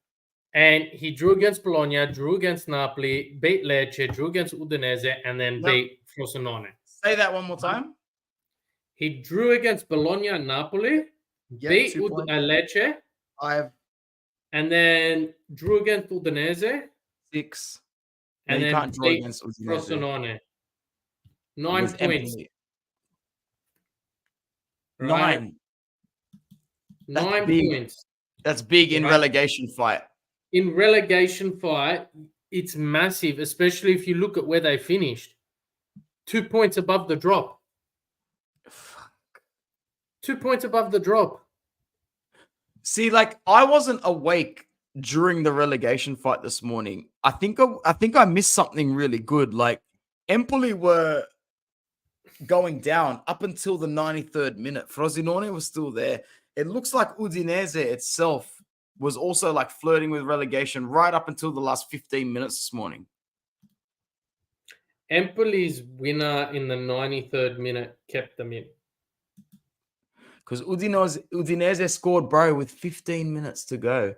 And he drew against Bologna, drew against Napoli, beat Lecce, drew against Udinese, and then beat Frosinone. Say that one more time. He drew against Bologna and Napoli, beat Lecce, 5, and then drew against Udinese, 6, and you then can't draw against Udinese. Frosinone. 9 points. 9. 9 points. That's big in relegation fight. In relegation fight, it's massive, especially if you look at where they finished. 2 points above the drop. 2 points above the drop. See, like, I wasn't awake during the relegation fight this morning. I think I missed something really good. Like, Empoli were going down up until the 93rd minute. Frosinone was still there. It looks like Udinese itself was also like flirting with relegation right up until the last 15 minutes this morning. Empoli's winner in the 93rd minute kept them in. Because Udinese scored, bro, with 15 minutes to go.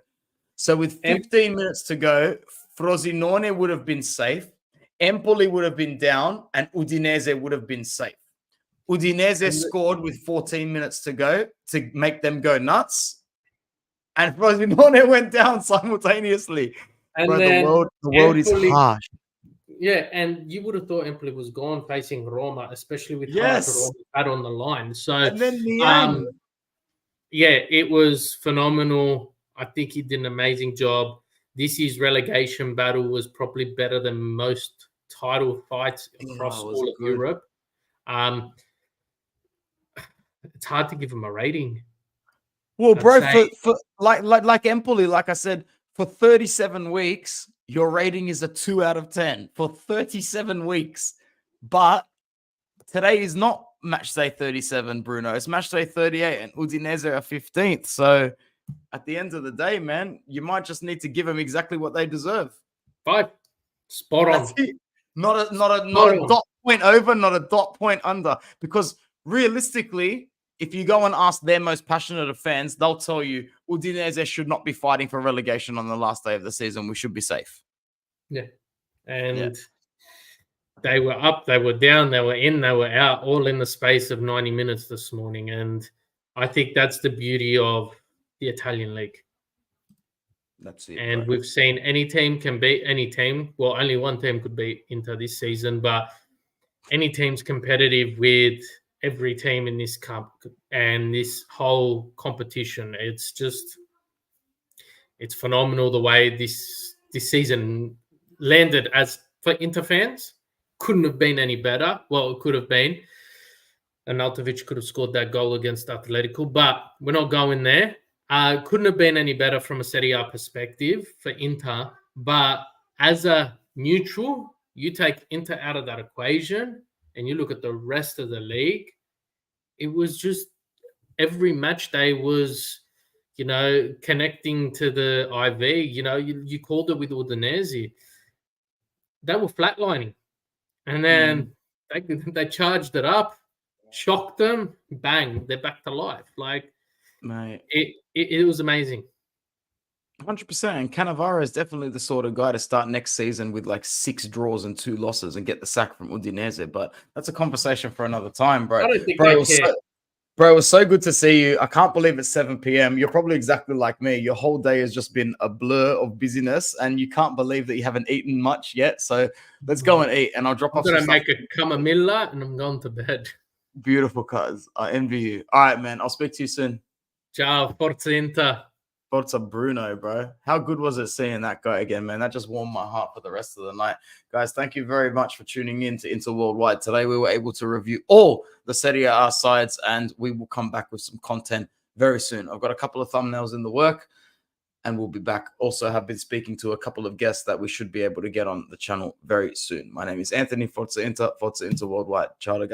So with 15 minutes to go, Frosinone would have been safe, Empoli would have been down, and Udinese would have been safe. Udinese scored with 14 minutes to go to make them go nuts, and Frosinone went down simultaneously. And bro, then the world is harsh. Yeah, and you would have thought Empoli was gone facing Roma, especially with how Roma had on the line. So, and then yeah, it was phenomenal. I think he did an amazing job. This year's relegation battle was probably better than most title fights across all of Europe. It's hard to give him a rating. Well, bro, for like Empoli, like I said, for 37 weeks, your rating is a 2 out of 10 for 37 weeks. But today is not match day 37, Bruno. It's match day 38, and Udinese are 15th. So at the end of the day, man, you might just need to give them exactly what they deserve. 5. Spot on. That's it. Not a dot point over, not a dot point under. Because realistically, if you go and ask their most passionate of fans, they'll tell you Udinese should not be fighting for relegation on the last day of the season. We should be safe. Yeah. And they were up, they were down, they were in, they were out, all in the space of 90 minutes this morning. And I think that's the beauty of the Italian league. That's it. And we've seen any team can beat any team. Well, only one team could beat Inter this season, but any team's competitive with every team in this cup and this whole competition. It's phenomenal the way this season landed. As for Inter fans, couldn't have been any better. Well, it could have been. Arnautovic could have scored that goal against Atletico, but we're not going there. Couldn't have been any better from a Serie A perspective for Inter. But as a neutral, you take Inter out of that equation and you look at the rest of the league, it was just every match day was, connecting to the IV. You called it with Udinese. They were flatlining. And then they charged it up, shocked them, bang, they're back to life. Like, mate, it was amazing. 100%. And Cannavaro is definitely the sort of guy to start next season with like 6 draws and 2 losses and get the sack from Udinese. But that's a conversation for another time, bro. I don't think they care. Bro, it was so good to see you. I can't believe it's 7 p.m. You're probably exactly like me. Your whole day has just been a blur of busyness, and you can't believe that you haven't eaten much yet. So let's go and eat, and I'll drop off. I'm going to make a camomilla, and I'm going to bed. Beautiful, cuz. I envy you. All right, man. I'll speak to you soon. Ciao, Forza Inter. Forza Bruno, bro. How good was it seeing that guy again, man? That just warmed my heart for the rest of the night. Guys, thank you very much for tuning in to Inter Worldwide. Today, we were able to review all the Serie A sides, and we will come back with some content very soon. I've got a couple of thumbnails in the work, and we'll be back. Also have been speaking to a couple of guests that we should be able to get on the channel very soon. My name is Anthony, Forza Inter Worldwide. Ciao, guys.